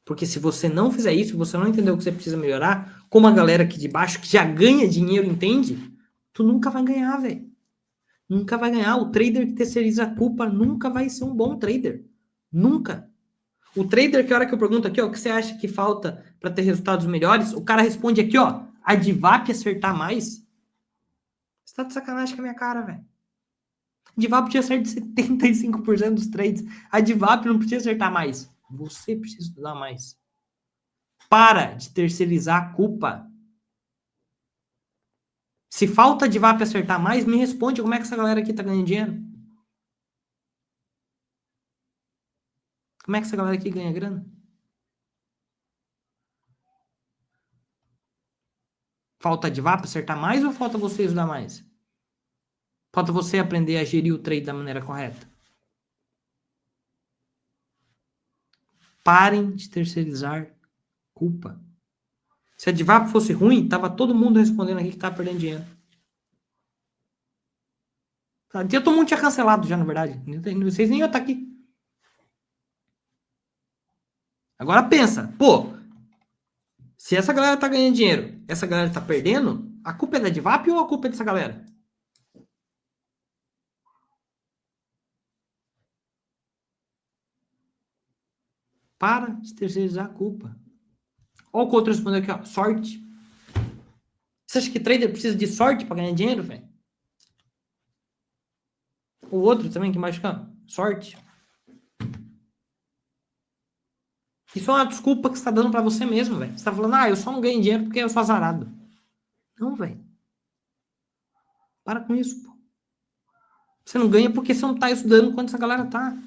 Speaker 1: Porque se você não fizer isso, se você não entender o que você precisa melhorar, como a galera aqui de baixo que já ganha dinheiro entende, tu nunca vai ganhar, velho. Nunca vai ganhar. O trader que terceiriza a culpa nunca vai ser um bom trader. Nunca. O trader que a hora que eu pergunto aqui, ó, o que você acha que falta para ter resultados melhores, o cara responde aqui, ó, a DVAP acertar mais. Você tá de sacanagem com a minha cara, velho. A DVAP podia acertar 75% dos trades. A DVAP não podia acertar mais. Você precisa estudar mais. Para de terceirizar a culpa. Se falta a DVAP acertar mais, me responde como é que essa galera aqui tá ganhando dinheiro. Como é que essa galera aqui ganha grana? Falta a DVAP acertar mais ou falta você estudar mais? Falta você aprender a gerir o trade da maneira correta. Parem de terceirizar culpa. Se a DVAP fosse ruim, tava todo mundo respondendo aqui que tava perdendo dinheiro. Todo mundo tinha cancelado já, na verdade. Vocês nem iam estar aqui. Agora pensa, pô, se essa galera tá ganhando dinheiro, essa galera tá perdendo, a culpa é da DVAP ou a culpa é dessa galera? Para de terceirizar a culpa. Olha o que o outro respondeu aqui, ó. Sorte. Você acha que trader precisa de sorte para ganhar dinheiro, velho? O outro também que mais fica, sorte. Isso é uma desculpa que você tá dando para você mesmo, velho. Você tá falando, eu só não ganho dinheiro porque eu sou azarado. Não, velho. Para com isso, pô. Você não ganha porque você não tá estudando quanto essa galera tá.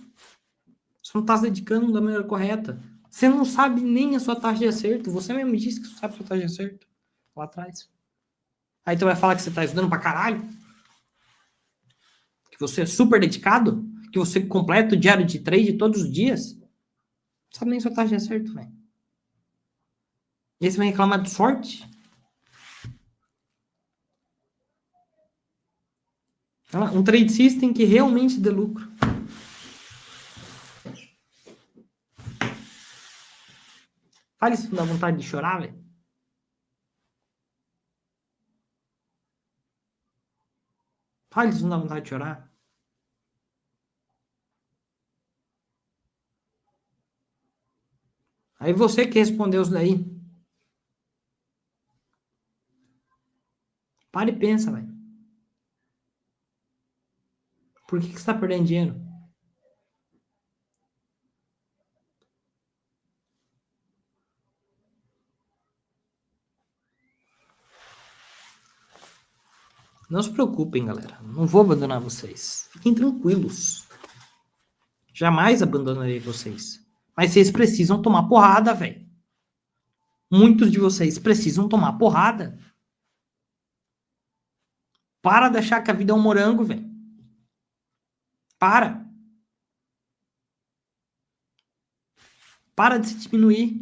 Speaker 1: Você não tá se dedicando da maneira correta. Você não sabe nem a sua taxa de acerto. Você mesmo disse que você sabe a sua taxa de acerto. Lá atrás. Aí tu vai falar que você tá estudando pra caralho? Que você é super dedicado? Que você completa o diário de trade todos os dias? Não sabe nem a sua taxa de acerto, velho. E aí você vai reclamar de sorte? Um trade system que realmente dê lucro. Fale se não dá vontade de chorar, velho. Fale se não dá vontade de chorar. Aí você que respondeu isso daí. Para e pensa, velho. Por que você está perdendo dinheiro? Não se preocupem, galera. Não vou abandonar vocês. Fiquem tranquilos. Jamais abandonarei vocês. Mas vocês precisam tomar porrada, velho. Muitos de vocês precisam tomar porrada. Para de achar que a vida é um morango, velho. Para. Para de se diminuir.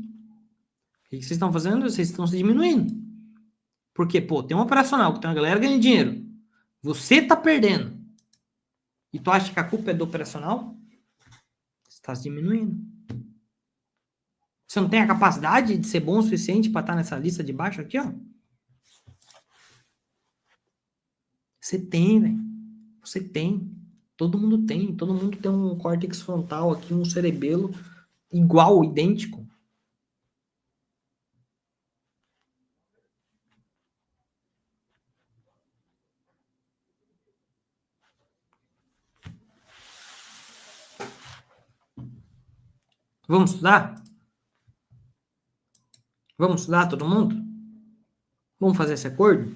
Speaker 1: O que vocês estão fazendo? Vocês estão se diminuindo. Porque, pô, tem um operacional que tem uma galera ganhando dinheiro. Você tá perdendo. E tu acha que a culpa é do operacional? Você está se diminuindo. Você não tem a capacidade de ser bom o suficiente para estar nessa lista de baixo aqui, ó? Você tem, velho. Você tem. Todo mundo tem. Todo mundo tem um córtex frontal aqui, um cerebelo igual, idêntico. Vamos estudar? Vamos estudar todo mundo? Vamos fazer esse acordo?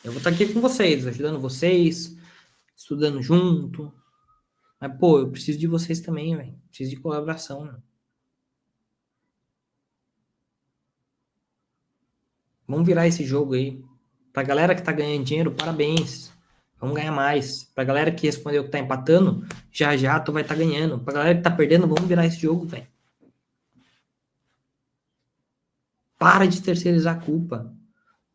Speaker 1: Eu vou estar aqui com vocês, ajudando vocês, estudando junto. Mas, pô, eu preciso de vocês também, velho. Preciso de colaboração, né? Vamos virar esse jogo aí. Pra galera que tá ganhando dinheiro, parabéns. Vamos ganhar mais. Pra galera que respondeu que tá empatando, já já tu vai estar ganhando. Pra galera que tá perdendo, vamos virar esse jogo, velho. Para de terceirizar a culpa.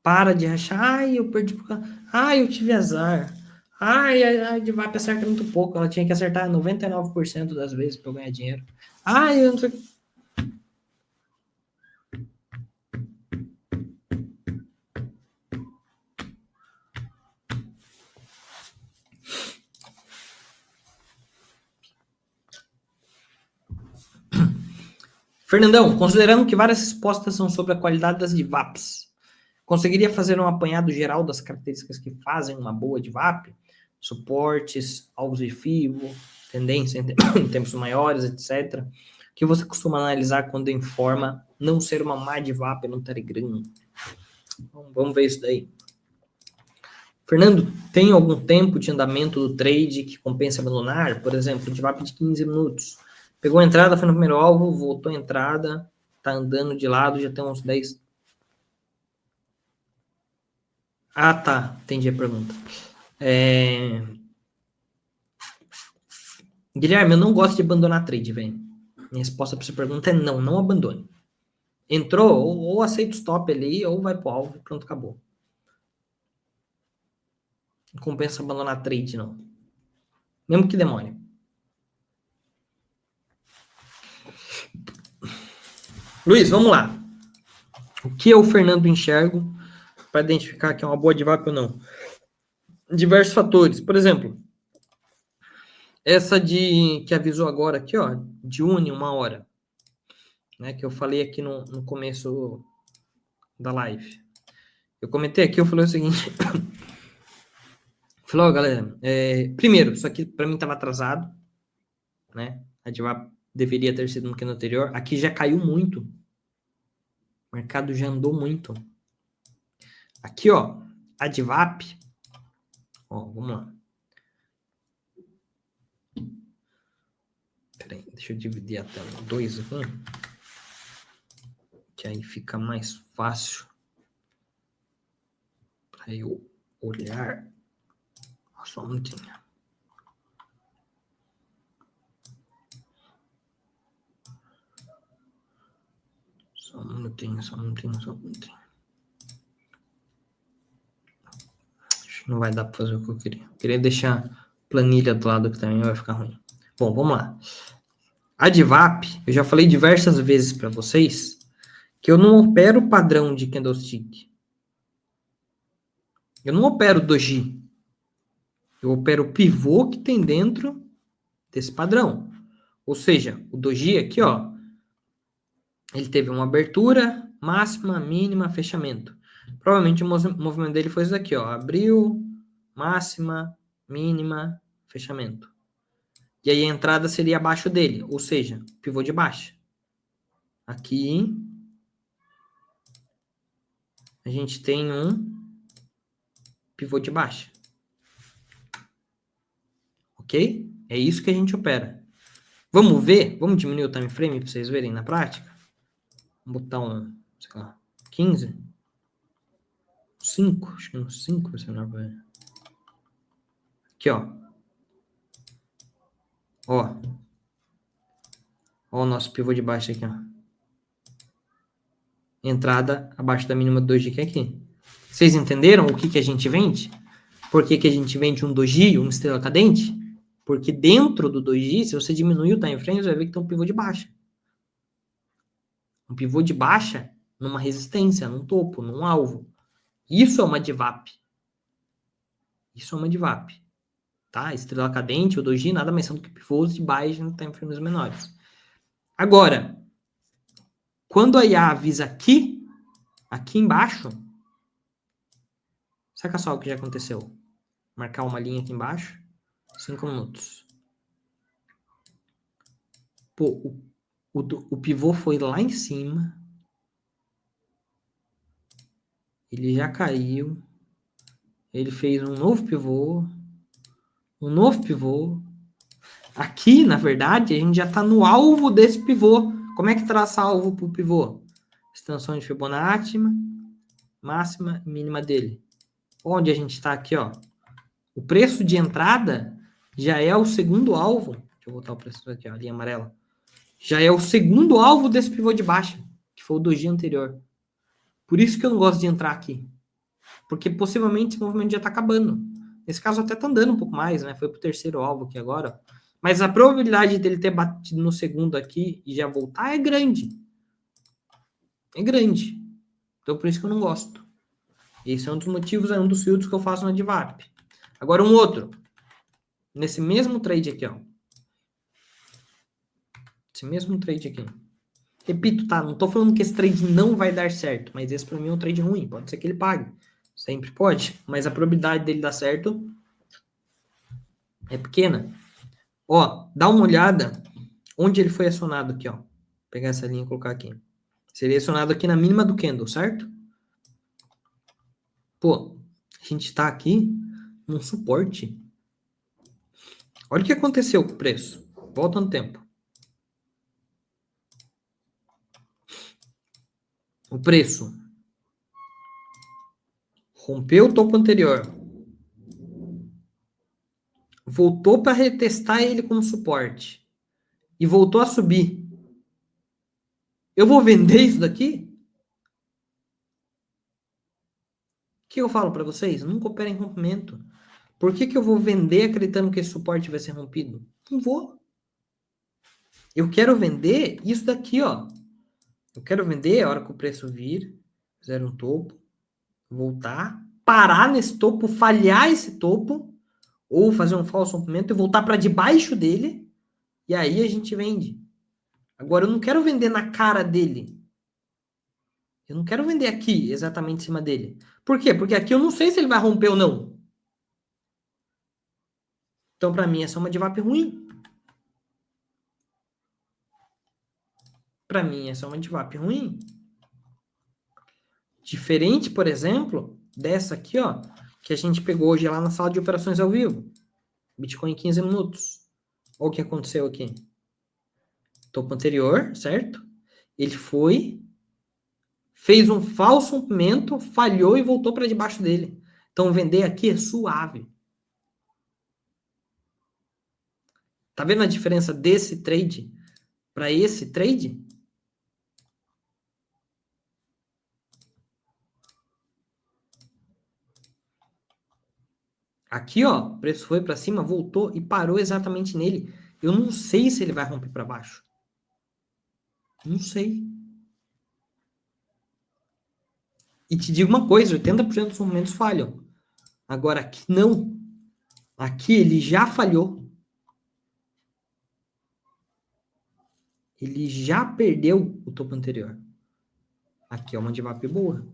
Speaker 1: Para de achar, ai, eu perdi por causa... Ai, eu tive azar. Ai, a Divap acerta muito pouco. Ela tinha que acertar 99% das vezes pra eu ganhar dinheiro. Ai, eu não sei... Fernandão, considerando que várias respostas são sobre a qualidade das DIVAPs, conseguiria fazer um apanhado geral das características que fazem uma boa DIVAP? Suportes, alvos de FIBO, tendência em tempos maiores, etc. O que você costuma analisar quando informa não ser uma má DIVAP no Telegram? Então, vamos ver isso daí. Fernando, tem algum tempo de andamento do trade que compensa abandonar? Por exemplo, DIVAP de 15 minutos. Pegou a entrada, foi no primeiro alvo, voltou a entrada, tá andando de lado, já tem uns 10. Ah, tá. Entendi a pergunta. Guilherme, eu não gosto de abandonar trade, velho. Minha resposta para essa pergunta é não, não abandone. Entrou, ou aceita o stop ali, ou vai pro alvo, pronto, acabou. Não compensa abandonar trade, não. Mesmo que demore. Luiz, vamos lá. O que eu, Fernando, enxergo para identificar que é uma boa DIVAP ou não? Diversos fatores. Por exemplo, essa que avisou agora aqui, ó, de une 1 hora, né, que eu falei aqui no começo da live. Eu comentei aqui, eu falei o seguinte. Falei, ó, galera, primeiro, isso aqui para mim estava atrasado, né? A DIVAP deveria ter sido no que no anterior. Aqui já caiu muito. O mercado já andou muito. Aqui, ó, a DIVAP. Ó, vamos lá. Peraí, deixa eu dividir a tela em 2 aqui. Que aí fica mais fácil para eu olhar. Só um minutinho. Só um minutinho. Acho que não vai dar para fazer o que eu queria. Eu queria deixar a planilha do lado que também vai ficar ruim. Bom, vamos lá. A DIVAP, eu já falei diversas vezes para vocês Que eu não opero padrão de candlestick. Eu não opero doji. Eu opero o pivô que tem dentro desse padrão. Ou seja, o doji aqui, ó, ele teve uma abertura, máxima, mínima, fechamento. Provavelmente o movimento dele foi isso daqui, ó. Abriu, máxima, mínima, fechamento. E aí a entrada seria abaixo dele, ou seja, pivô de baixa. Aqui a gente tem um pivô de baixa. Ok? É isso que a gente opera. Vamos ver? Vamos diminuir o time frame para vocês verem na prática? Vou botar um, sei lá, 15. 5, acho que uns 5 vai ser melhor pra ver. Aqui, ó. Ó. Ó o nosso pivô de baixo aqui, ó. Entrada abaixo da mínima do doji que é aqui. Vocês entenderam o que a gente vende? Por que a gente vende um doji, uma estrela cadente? Porque dentro do doji, se você diminuir o time frame, você vai ver que tem um pivô de baixa. Um pivô de baixa numa resistência, num topo, num alvo. Isso é uma DVAP. Isso é uma DVAP. Tá? Estrela cadente, o doji, nada mais são do que pivôs de baixa no time frames menores. Agora, quando a IA avisa aqui embaixo, saca só o que já aconteceu. Marcar uma linha aqui embaixo, 5 minutos. Pô, o pivô foi lá em cima, ele já caiu, ele fez um novo pivô, Aqui, na verdade, a gente já está no alvo desse pivô. Como é que traça alvo para o pivô? Extensão de Fibonacci, máxima e mínima dele. Onde a gente está aqui, ó. O preço de entrada já é o segundo alvo. Deixa eu voltar o preço aqui, ó, a linha amarela. Já é o segundo alvo desse pivô de baixa, que foi o do dia anterior. Por isso que eu não gosto de entrar aqui. Porque possivelmente esse movimento já está acabando. Nesse caso até está andando um pouco mais, né? Foi para o terceiro alvo aqui agora. Mas a probabilidade dele ter batido no segundo aqui e já voltar é grande. É grande. Então por isso que eu não gosto. Esse é um dos motivos, é um dos filtros que eu faço na DVAP. Agora um outro. Nesse mesmo trade aqui, ó. Esse mesmo trade aqui. Repito, tá? Não tô falando que esse trade não vai dar certo, mas esse para mim é um trade ruim. Pode ser que ele pague. Sempre pode. Mas a probabilidade dele dar certo é pequena. Ó, dá uma olhada onde ele foi acionado aqui, ó. Vou pegar essa linha e colocar aqui. Seria acionado aqui na mínima do candle, certo? Pô, a gente tá aqui num suporte. Olha o que aconteceu com o preço. Volta no tempo. O preço rompeu o topo anterior. Voltou para retestar ele como suporte. E voltou a subir. Eu vou vender isso daqui? O que eu falo para vocês? Nunca operem em rompimento. Por que eu vou vender acreditando que esse suporte vai ser rompido? Não vou. Eu quero vender isso daqui, ó. Eu quero vender a hora que o preço vir, fizer um topo, voltar, parar nesse topo, falhar esse topo, ou fazer um falso rompimento e voltar para debaixo dele, e aí a gente vende. Agora, eu não quero vender na cara dele. Eu não quero vender aqui, exatamente em cima dele. Por quê? Porque aqui eu não sei se ele vai romper ou não. Então, para mim, essa é uma DVAP ruim. Para mim, essa é uma DVAP ruim. Diferente, por exemplo, dessa aqui, ó, que a gente pegou hoje lá na sala de operações ao vivo. Bitcoin em 15 minutos. Olha o que aconteceu aqui. Topo anterior, certo? Ele foi, fez um falso rompimento, falhou e voltou para debaixo dele. Então, vender aqui é suave. Tá vendo a diferença desse trade para esse trade? Aqui, ó, o preço foi para cima, voltou e parou exatamente nele. Eu não sei se ele vai romper para baixo. Não sei. E te digo uma coisa, 80% dos movimentos falham. Agora, aqui não. Aqui ele já falhou. Ele já perdeu o topo anterior. Aqui é uma DVAP boa.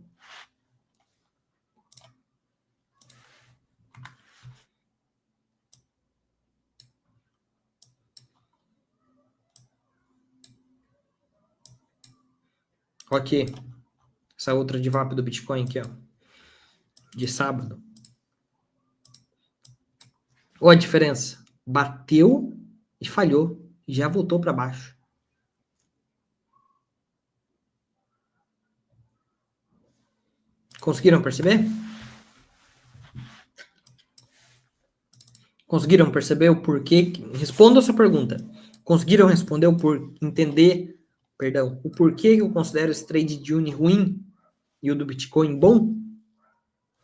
Speaker 1: Olha aqui. Essa outra DVAP do Bitcoin aqui, ó. De sábado. Olha a diferença. Bateu e falhou. Já voltou para baixo. Conseguiram perceber? Conseguiram perceber o porquê? Responda essa pergunta. Conseguiram responder entender, perdão, o porquê que eu considero esse trade de Uni ruim e o do Bitcoin bom?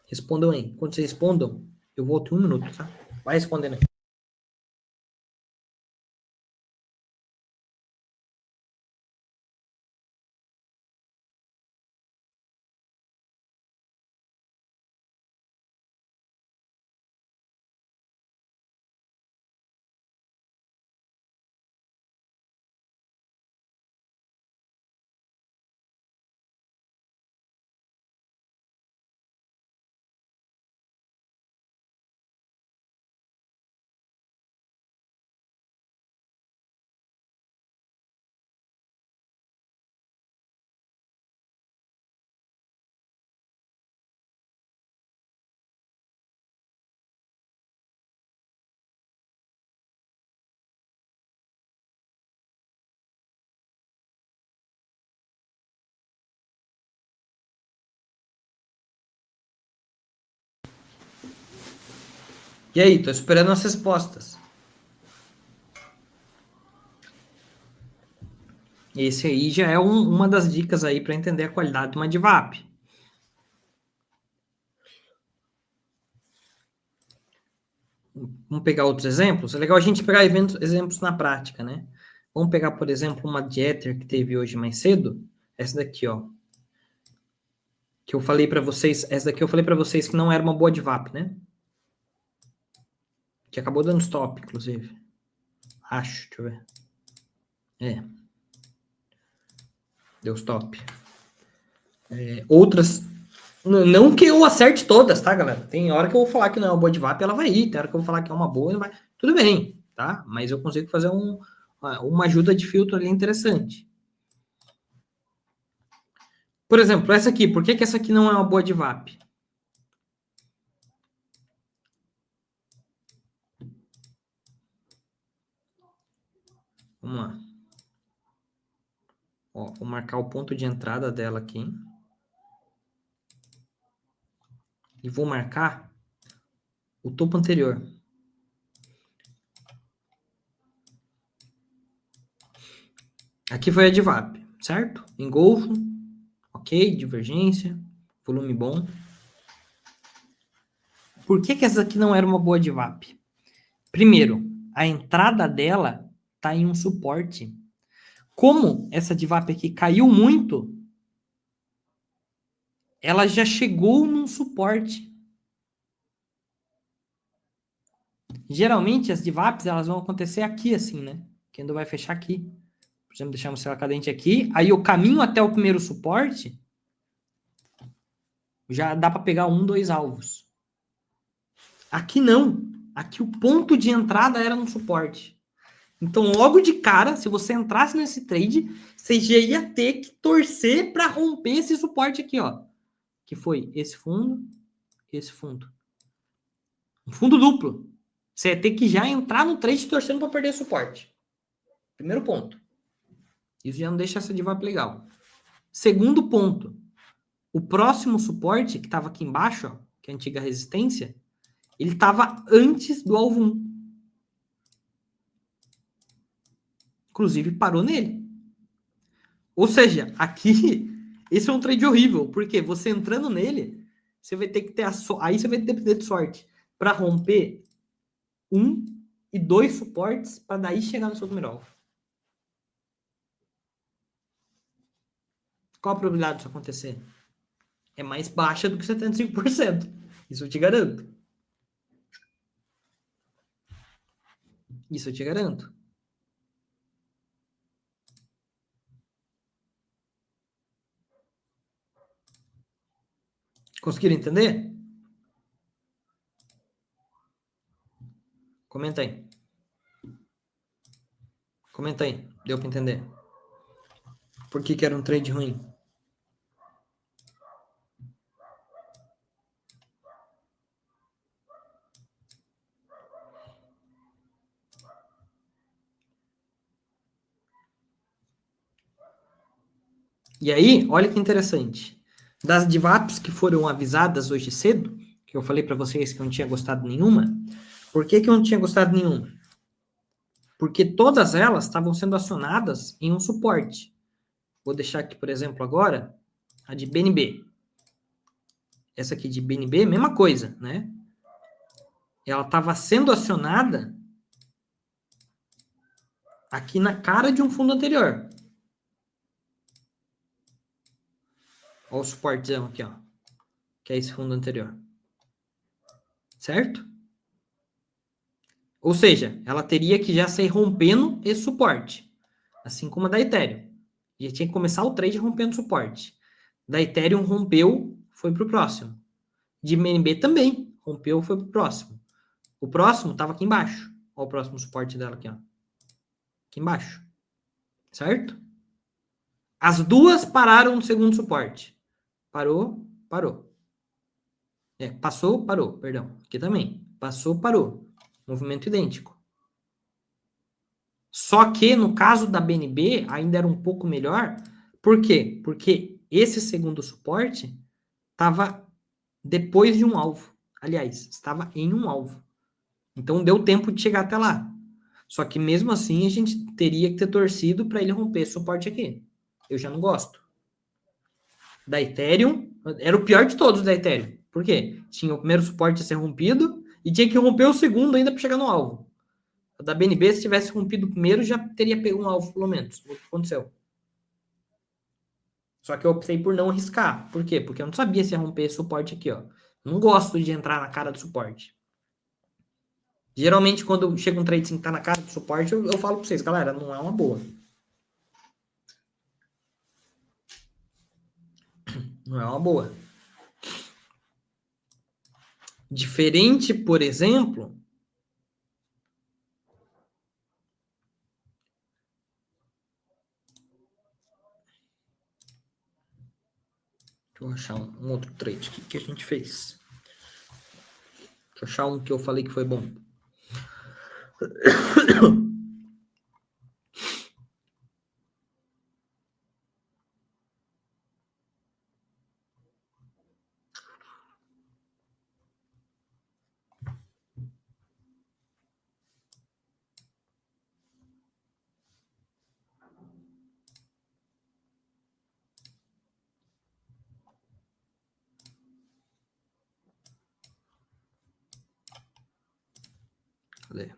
Speaker 1: Respondam aí. Quando vocês respondam, eu volto em 1 minuto, tá? Vai respondendo aí. E aí, tô esperando as respostas. Esse aí já é uma das dicas aí para entender a qualidade de uma DVAP. Vamos pegar outros exemplos? É legal a gente pegar exemplos na prática, né? Vamos pegar, por exemplo, uma de Ether que teve hoje mais cedo. Essa daqui, ó. Que eu falei para vocês. Essa daqui eu falei para vocês que não era uma boa DVAP, né? Que acabou dando stop, inclusive. Acho, deixa eu ver. É. Deu stop. Outras. Não que eu acerte todas, tá, galera? Tem hora que eu vou falar que não é uma boa DVAP, ela vai ir. Tem hora que eu vou falar que é uma boa, ela vai. Tudo bem, tá? Mas eu consigo fazer uma ajuda de filtro ali interessante. Por exemplo, essa aqui. Por que essa aqui não é uma boa DVAP? Vamos lá. Ó, vou marcar o ponto de entrada dela aqui. E vou marcar o topo anterior. Aqui foi a DVAP, certo? Engolfo, ok, divergência, volume bom. Por que essa aqui não era uma boa DVAP? Primeiro, a entrada dela está em um suporte. Como essa DVAP aqui caiu muito, ela já chegou num suporte. Geralmente as DVAPs elas vão acontecer aqui assim, né? Que ainda vai fechar aqui. Por exemplo, deixamos ela cadente aqui. Aí o caminho até o primeiro suporte já dá para pegar 1, 2 alvos. Aqui não. Aqui o ponto de entrada era no suporte. Então, logo de cara, se você entrasse nesse trade, você já ia ter que torcer para romper esse suporte aqui, ó. Que foi esse fundo, esse fundo. Um fundo duplo. Você ia ter que já entrar no trade torcendo para perder suporte. Primeiro ponto. Isso já não deixa essa DVAP legal. Segundo ponto. O próximo suporte, que estava aqui embaixo, ó, que é a antiga resistência, ele estava antes do alvo 1. Inclusive, parou nele. Ou seja, aqui, esse é um trade horrível, porque você entrando nele, você vai ter que ter aí você vai depender de sorte para romper 1 e 2 suportes para daí chegar no seu primeiro alvo. Qual a probabilidade disso acontecer? é mais baixa do que 75%. Isso eu te garanto. Isso eu te garanto. Conseguiram entender? Comenta aí. Comenta aí. Deu para entender? Por que era um trade ruim? E aí, olha que interessante. Das DVAPs que foram avisadas hoje cedo, que eu falei para vocês que eu não tinha gostado nenhuma, por que eu não tinha gostado nenhuma? Porque todas elas estavam sendo acionadas em um suporte. Vou deixar aqui, por exemplo, agora, a de BNB. Essa aqui de BNB, mesma coisa, né? Ela estava sendo acionada aqui na cara de um fundo anterior. Olha o suportezão aqui, ó. Que é esse fundo anterior. Certo? Ou seja, ela teria que já sair rompendo esse suporte. Assim como a da Ethereum. Já tinha que começar o trade rompendo suporte. Da Ethereum rompeu, foi para o próximo. De BNB também. Rompeu, foi para o próximo. O próximo estava aqui embaixo. Olha o próximo suporte dela aqui, ó. Aqui embaixo. Certo? As duas pararam no segundo suporte. Parou, parou. Passou, parou, perdão. Aqui também. Passou, parou. Movimento idêntico. Só que no caso da BNB ainda era um pouco melhor. Por quê? Porque esse segundo suporte estava depois de um alvo. Aliás, estava em um alvo. Então deu tempo de chegar até lá. Só que mesmo assim a gente teria que ter torcido para ele romper esse suporte aqui. Eu já não gosto. Da Ethereum, era o pior de todos da Ethereum. Por quê? Tinha o primeiro suporte a ser rompido e tinha que romper o segundo ainda para chegar no alvo. A da BNB, se tivesse rompido o primeiro, já teria pego um alvo, pelo menos. O que aconteceu? Só que eu optei por não arriscar. Por quê? Porque eu não sabia se ia romper esse suporte aqui, ó. Não gosto de entrar na cara do suporte. Geralmente, quando chega um trade assim que tá na cara do suporte, eu falo pra vocês, galera, não é uma boa. Não é uma boa. Diferente, por exemplo, deixa eu achar um outro trade que a gente fez. Deixa eu achar um que eu falei que foi bom. Cadê?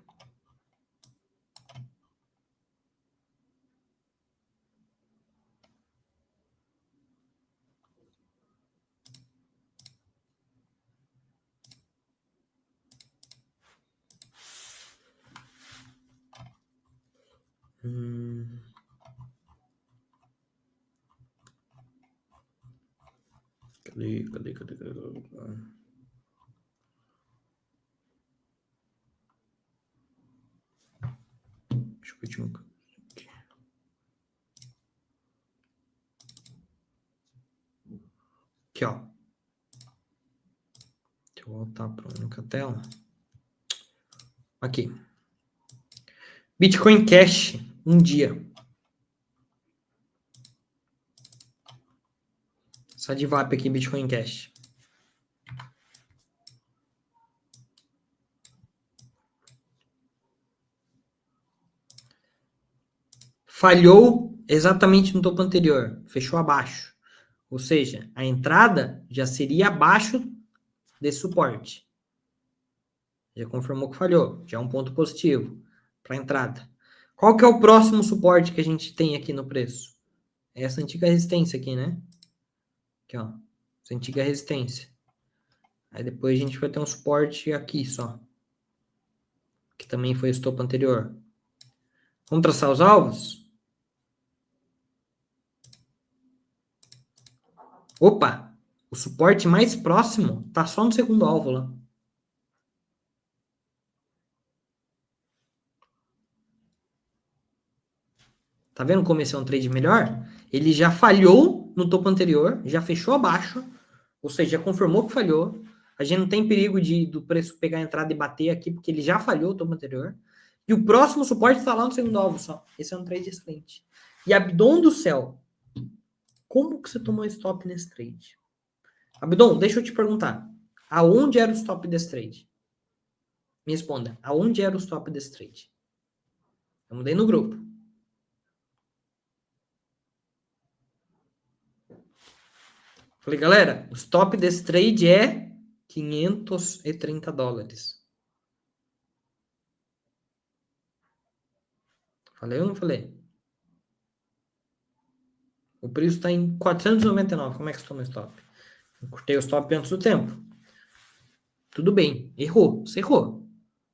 Speaker 1: Cadê? Deixa eu ver aqui, ó. Deixa eu voltar para a única tela. Aqui. Bitcoin Cash, um dia. Essa DVAP aqui, Bitcoin Cash. Falhou exatamente no topo anterior. Fechou abaixo. Ou seja, a entrada já seria abaixo desse suporte. Já confirmou que falhou. Já é um ponto positivo para a entrada. Qual que é o próximo suporte que a gente tem aqui no preço? É essa antiga resistência aqui, né? Aqui, ó. essa antiga resistência. Aí depois a gente vai ter um suporte aqui só, que também foi o topo anterior. Vamos traçar os alvos? Opa! O suporte mais próximo tá só no segundo alvo lá. Tá vendo como esse é um trade melhor? Ele já falhou no topo anterior, já fechou abaixo, ou seja, já confirmou que falhou. A gente não tem perigo do preço pegar a entrada e bater aqui, porque ele já falhou o topo anterior. E o próximo suporte está lá no segundo alvo só. Esse é um trade excelente. E Abdon do céu, como que você tomou stop nesse trade? Abdon, deixa eu te perguntar. Aonde era o stop desse trade? Me responda. Aonde era o stop desse trade? Eu mudei no grupo. Falei, galera, o stop desse trade é $530. Falei ou não falei? O preço está em 499. Como é que você toma stop? Eu cortei o stop antes do tempo. Tudo bem, errou. Você errou.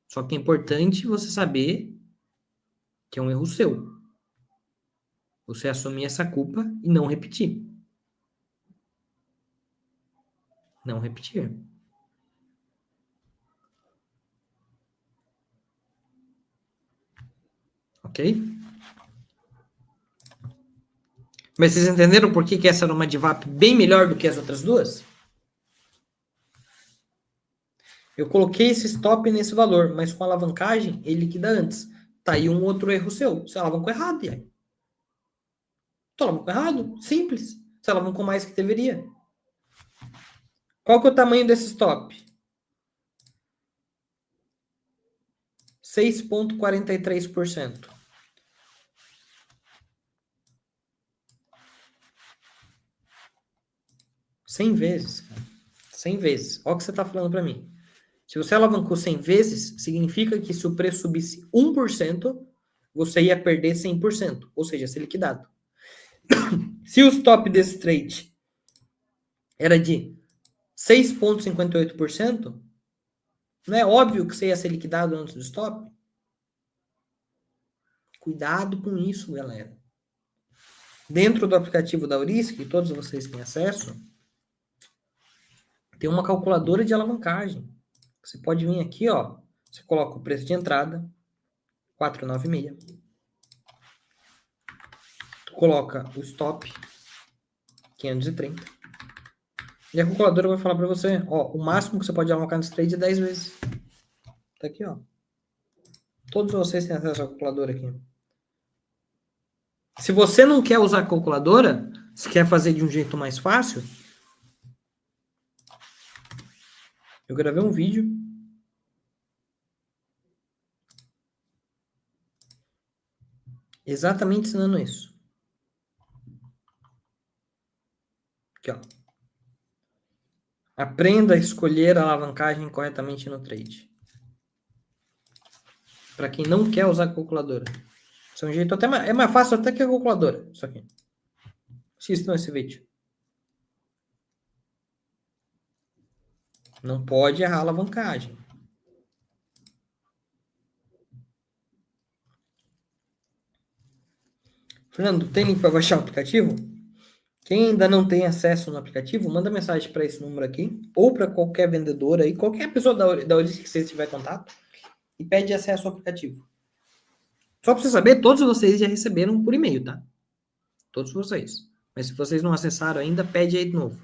Speaker 1: Só que é importante você saber que é um erro seu. Você assumir essa culpa e não repetir. Não repetir. Ok? Mas vocês entenderam por que essa era uma DVAP bem melhor do que as outras duas? Eu coloquei esse stop nesse valor, mas com alavancagem, ele liquida antes. Tá aí um outro erro seu. Você alavancou errado, e aí? Tu alavancou errado? Simples. Você alavancou mais que deveria. Qual que é o tamanho desse stop? 6,43%. 100 vezes, cara. 100 vezes. Olha o que você está falando para mim. Se você alavancou 100 vezes, significa que se o preço subisse 1%, você ia perder 100%, ou seja, ser liquidado. Se o stop desse trade era de 6,58%, não é óbvio que você ia ser liquidado antes do stop? Cuidado com isso, galera. Dentro do aplicativo da Auris, que todos vocês têm acesso, tem uma calculadora de alavancagem. Você pode vir aqui, ó. Você coloca o preço de entrada, 496. Tu coloca o stop, 530. E a calculadora vai falar para você, ó, o máximo que você pode alavancar nesse trade é 10 vezes. Tá aqui, ó. Todos vocês têm acesso à calculadora aqui. Se você não quer usar a calculadora, se quer fazer de um jeito mais fácil, eu gravei um vídeo exatamente ensinando isso. Aqui, ó. Aprenda a escolher a alavancagem corretamente no trade. Para quem não quer usar a calculadora. Isso é um jeito até mais, é mais fácil até que a calculadora. Isso aqui. Assistam esse vídeo. Não pode errar a alavancagem. Fernando, tem link para baixar o aplicativo? Quem ainda não tem acesso no aplicativo, manda mensagem para esse número aqui, ou para qualquer vendedor aí, qualquer pessoa da Ulisses que você tiver contato, e pede acesso ao aplicativo. Só para você saber, todos vocês já receberam por e-mail, tá? Todos vocês. Mas se vocês não acessaram ainda, pede aí de novo.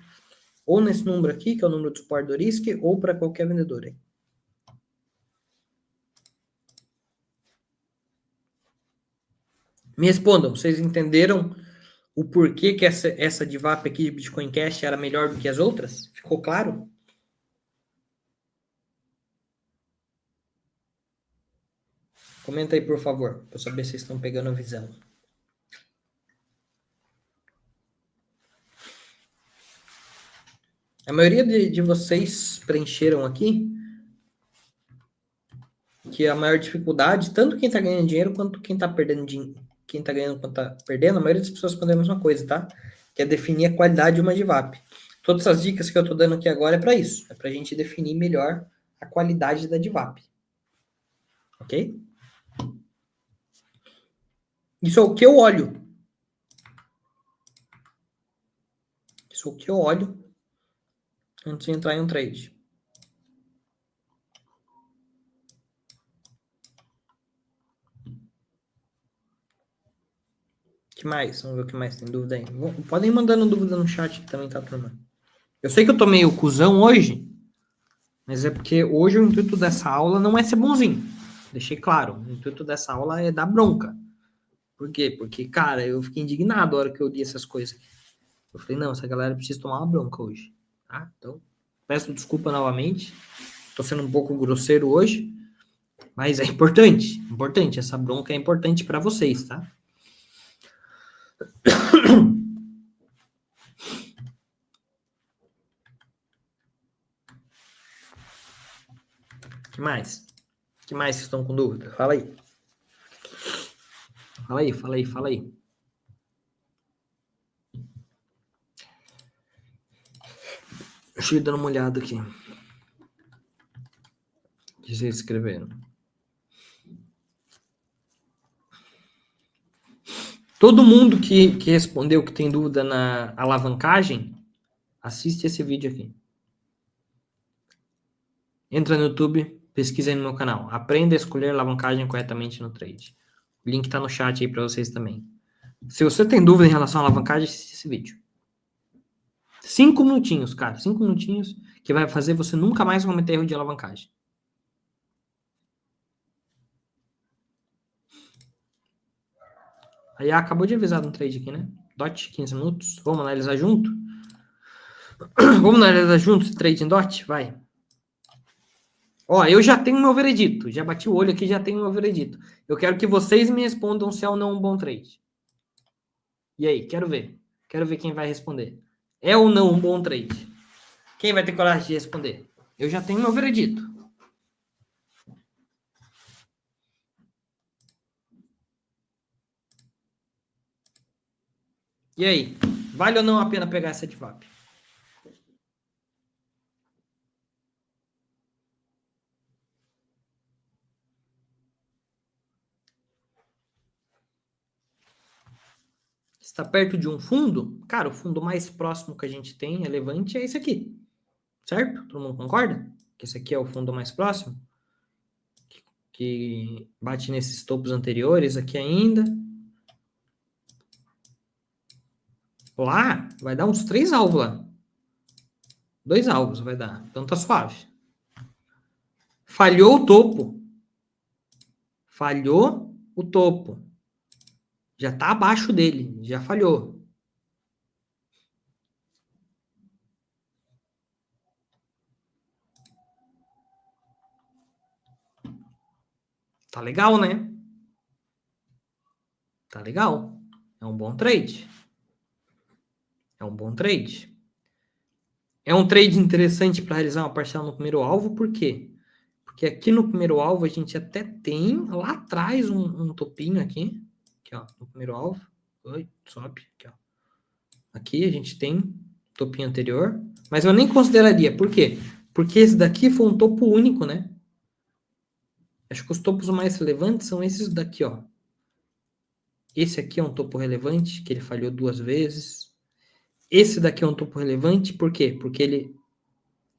Speaker 1: Ou nesse número aqui, que é o número de suporte do Ulisses, ou para qualquer vendedor aí. Me respondam, vocês entenderam o porquê que essa DVAP aqui de Bitcoin Cash era melhor do que as outras? Ficou claro? Comenta aí, por favor, para saber se vocês estão pegando a visão. A maioria de vocês preencheram aqui que a maior dificuldade, tanto quem está ganhando dinheiro quanto quem está perdendo dinheiro, quem está ganhando quanto está perdendo, a maioria das pessoas respondeu a mesma coisa, tá? Que é definir a qualidade de uma DVAP. Todas as dicas que eu estou dando aqui agora é para isso. É para a gente definir melhor a qualidade da DVAP. Ok? Isso é o que eu olho. Isso é o que eu olho antes de entrar em um trade. O que mais? Vamos ver o que mais tem dúvida aí. Podem ir mandando dúvida no chat também, tá, turma? Eu sei que eu tô meio cuzão hoje, mas é porque hoje o intuito dessa aula não é ser bonzinho. Deixei claro. O intuito dessa aula é dar bronca. Por quê? Porque, cara, eu fiquei indignado a hora que eu li essas coisas. Eu falei, não, essa galera precisa tomar uma bronca hoje. Tá? Então, peço desculpa novamente. Tô sendo um pouco grosseiro hoje, mas é importante. Importante. Essa bronca é importante para vocês, tá? Que mais? Que mais vocês estão com dúvida? Fala aí. Fala aí, fala aí, fala aí. Deixa eu ir dando uma olhada aqui. O que vocês escreveram? Todo mundo que respondeu que tem dúvida na alavancagem, assiste esse vídeo aqui. Entra no YouTube, pesquisa aí no meu canal. Aprenda a escolher alavancagem corretamente no trade. O link tá no chat aí para vocês também. Se você tem dúvida em relação à alavancagem, assiste esse vídeo. 5 minutinhos, cara. 5 minutinhos que vai fazer você nunca mais cometer erro de alavancagem. Aí acabou de avisar no trade aqui, né? DOT, 15 minutos. Vamos analisar junto? Vamos analisar junto esse trade em DOT? Vai. Ó, eu já tenho meu veredito. Já bati o olho aqui, já tenho meu veredito. Eu quero que vocês me respondam se é ou não um bom trade. E aí, quero ver. Quero ver quem vai responder. É ou não um bom trade? Quem vai ter coragem de responder? Eu já tenho meu veredito. E aí, vale ou não a pena pegar essa DVAP? Está perto de um fundo? Cara, o fundo mais próximo que a gente tem, relevante, é esse aqui. Certo? Todo mundo concorda? Que esse aqui é o fundo mais próximo? Que bate nesses topos anteriores aqui ainda. Lá, vai dar uns 3 alvos lá. 2 alvos vai dar. Então tá suave. Falhou o topo. Falhou o topo. Já tá abaixo dele. Já falhou. Tá legal, né? Tá legal. É um bom trade. É um bom trade. É um trade interessante para realizar uma parcial no primeiro alvo, por quê? Porque aqui no primeiro alvo a gente até tem lá atrás um topinho aqui. Aqui, ó, no primeiro alvo. Oi, sobe. Aqui, ó. Aqui a gente tem topinho anterior. Mas eu nem consideraria. Por quê? Porque esse daqui foi um topo único, né? Acho que os topos mais relevantes são esses daqui, ó. Esse aqui é um topo relevante, que ele falhou 2 vezes. Esse daqui é um topo relevante, por quê? Porque ele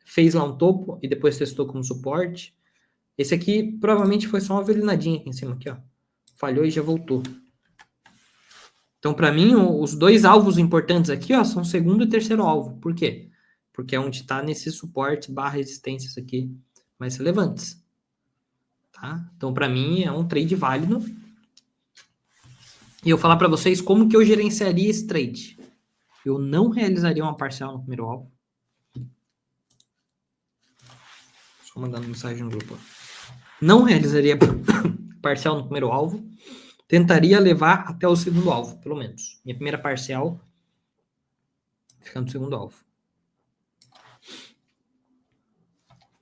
Speaker 1: fez lá um topo e depois testou como suporte. Esse aqui provavelmente foi só uma velinadinha aqui em cima, aqui, ó. Falhou e já voltou. Então, para mim, os 2 alvos importantes aqui, ó, são o segundo e terceiro alvo. Por quê? Porque é onde está nesses suportes barra resistências aqui mais relevantes. Tá? Então, para mim, é um trade válido. E eu vou falar para vocês como que eu gerenciaria esse trade. Eu não realizaria uma parcial no primeiro alvo. Só mandando mensagem no grupo. Não realizaria parcial no primeiro alvo. Tentaria levar até o segundo alvo, pelo menos. Minha primeira parcial fica no segundo alvo.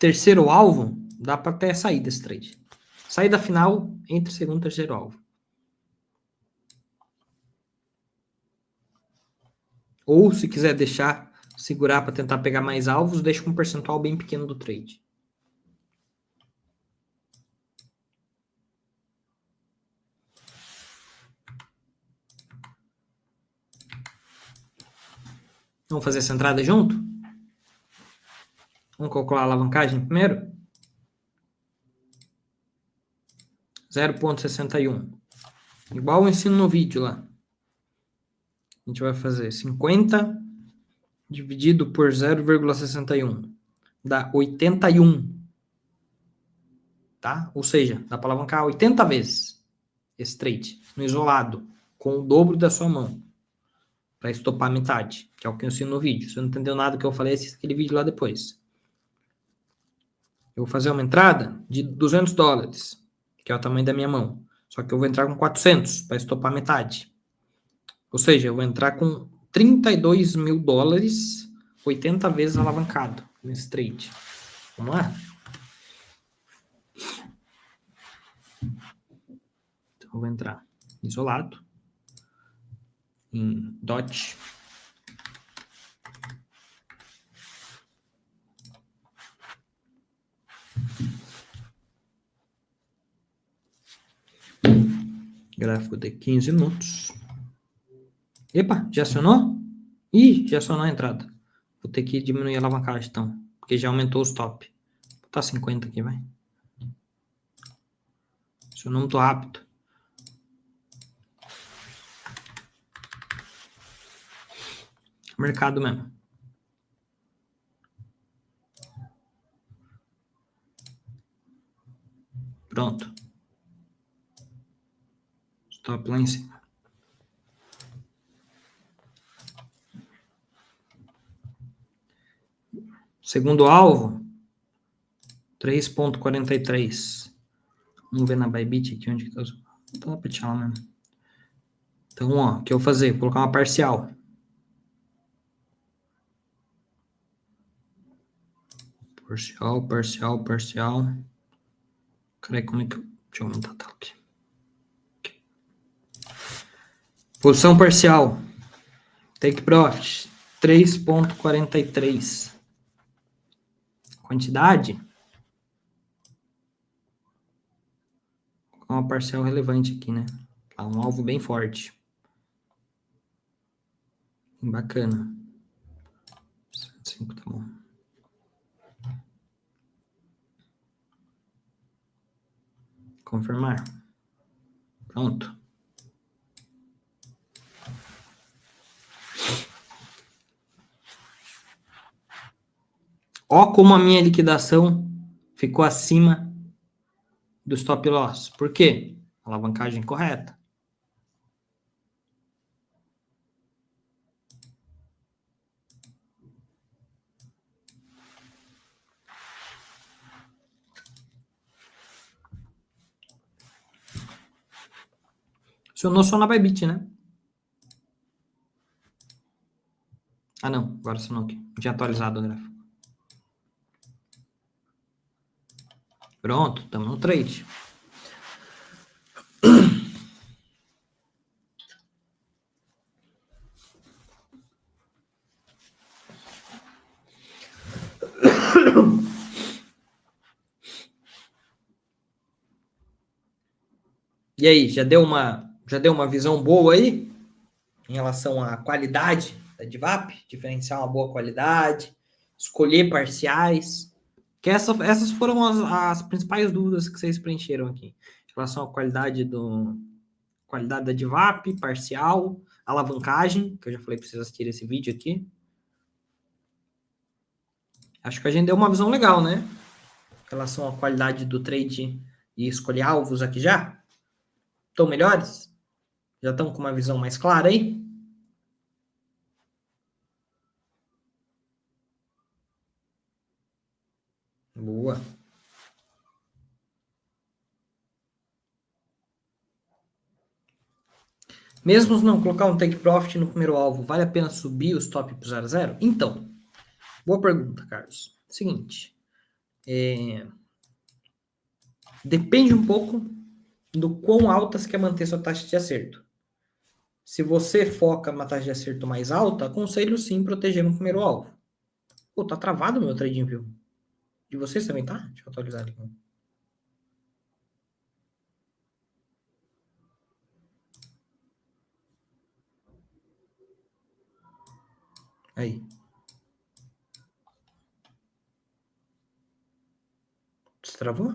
Speaker 1: Terceiro alvo, dá para até sair desse trade. Saída final entre segundo e terceiro alvo. Ou se quiser deixar segurar para tentar pegar mais alvos, deixa com um percentual bem pequeno do trade. Vamos fazer essa entrada junto? Vamos calcular a alavancagem primeiro? 0,61. Igual eu ensino no vídeo lá. A gente vai fazer 50 dividido por 0,61. Dá 81. Tá? Ou seja, dá para alavancar 80 vezes esse trade no isolado, com o dobro da sua mão, para estopar metade, que é o que eu ensino no vídeo. Se você não entendeu nada do que eu falei, assista aquele vídeo lá depois. Eu vou fazer uma entrada de $200, que é o tamanho da minha mão. Só que eu vou entrar com 400 para estopar metade. Ou seja, eu vou entrar com $32 mil, 80 vezes alavancado nesse trade. Vamos lá? Então, eu vou entrar isolado em DOT. Gráfico de 15 minutos. Epa, já acionou? Ih, já acionou a entrada. Vou ter que diminuir a alavancagem, então. Porque já aumentou o stop. Vou botar 50 aqui, vai. Acionou muito rápido. Mercado mesmo. Pronto. Stop lá em cima. Segundo alvo, 3,43. Vamos ver na Bybit aqui onde que tá. Tá para tchau mesmo. Então, ó, o que eu vou fazer? Vou colocar uma parcial. Parcial. Cadê como é que eu... Deixa eu aumentar a tela aqui. Posição parcial. Take profit. 3,43. Quantidade. Uma parcial relevante aqui, né? Um alvo bem forte. Bacana. 105 tá bom. Confirmar. Pronto. Ó como a minha liquidação ficou acima do stop loss. Por quê? Alavancagem correta. Acionou só na Bybit, né? Ah, não. Agora acionou aqui. Não tinha atualizado o gráfico. Pronto. Estamos no trade. E aí, já deu uma visão boa aí em relação à qualidade da DVAP? Diferenciar uma boa qualidade, escolher parciais. Que essas foram as principais dúvidas que vocês preencheram aqui. Em relação à qualidade da DVAP, parcial, alavancagem, que eu já falei para vocês assistirem esse vídeo aqui. Acho que a gente deu uma visão legal, né? Em relação à qualidade do trade e escolher alvos aqui já. Estão melhores? Já estão com uma visão mais clara aí? Boa. Mesmo se não colocar um take profit no primeiro alvo, vale a pena subir o stop para 0 a 0? Então, boa pergunta, Carlos. Seguinte, depende um pouco do quão alta você quer manter sua taxa de acerto. Se você foca numa taxa de acerto mais alta, aconselho sim proteger no primeiro alvo. Pô, tá travado o meu TradingView. De vocês também tá? Deixa eu atualizar aqui. Aí. Destravou?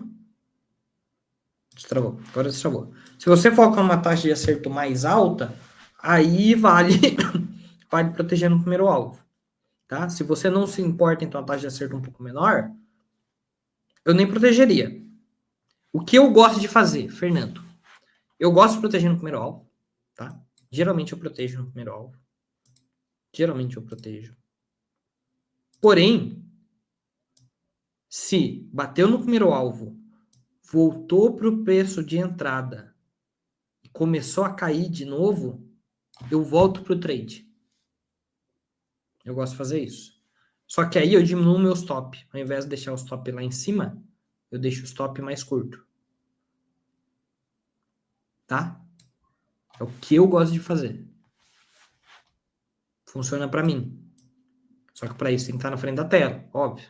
Speaker 1: Destravou. Agora destravou. Se você foca numa taxa de acerto mais alta, aí vale, vale proteger no primeiro alvo. Tá? Se você não se importa em ter uma taxa de acerto um pouco menor, eu nem protegeria. O que eu gosto de fazer, Fernando? Eu gosto de proteger no primeiro alvo, tá? Geralmente eu protejo no primeiro alvo. Geralmente eu protejo. Porém, se bateu no primeiro alvo, voltou para o preço de entrada e começou a cair de novo, eu volto para o trade. Eu gosto de fazer isso. Só que aí eu diminuo o meu stop. Ao invés de deixar o stop lá em cima, eu deixo o stop mais curto. Tá? É o que eu gosto de fazer. Funciona para mim. Só que para isso tem que estar na frente da tela, óbvio.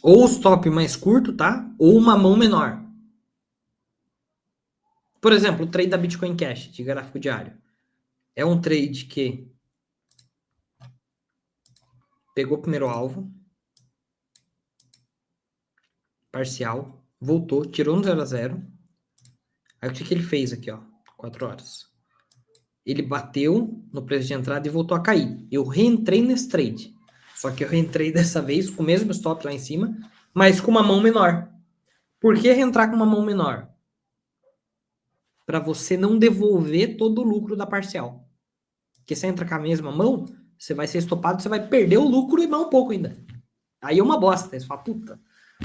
Speaker 1: Ou o stop mais curto, tá? Ou uma mão menor. Por exemplo, o trade da Bitcoin Cash, de gráfico diário. É um trade que pegou o primeiro alvo, parcial, voltou, tirou no 0 a 0. Aí o que ele fez aqui, ó? 4 horas. Ele bateu no preço de entrada e voltou a cair. Eu reentrei nesse trade. Só que eu reentrei dessa vez com o mesmo stop lá em cima, mas com uma mão menor. Por que reentrar com uma mão menor? Para você não devolver todo o lucro da parcial. Porque você entra com a mesma mão, você vai ser estopado, você vai perder o lucro e mais um pouco ainda. Aí é uma bosta. Você fala, puta,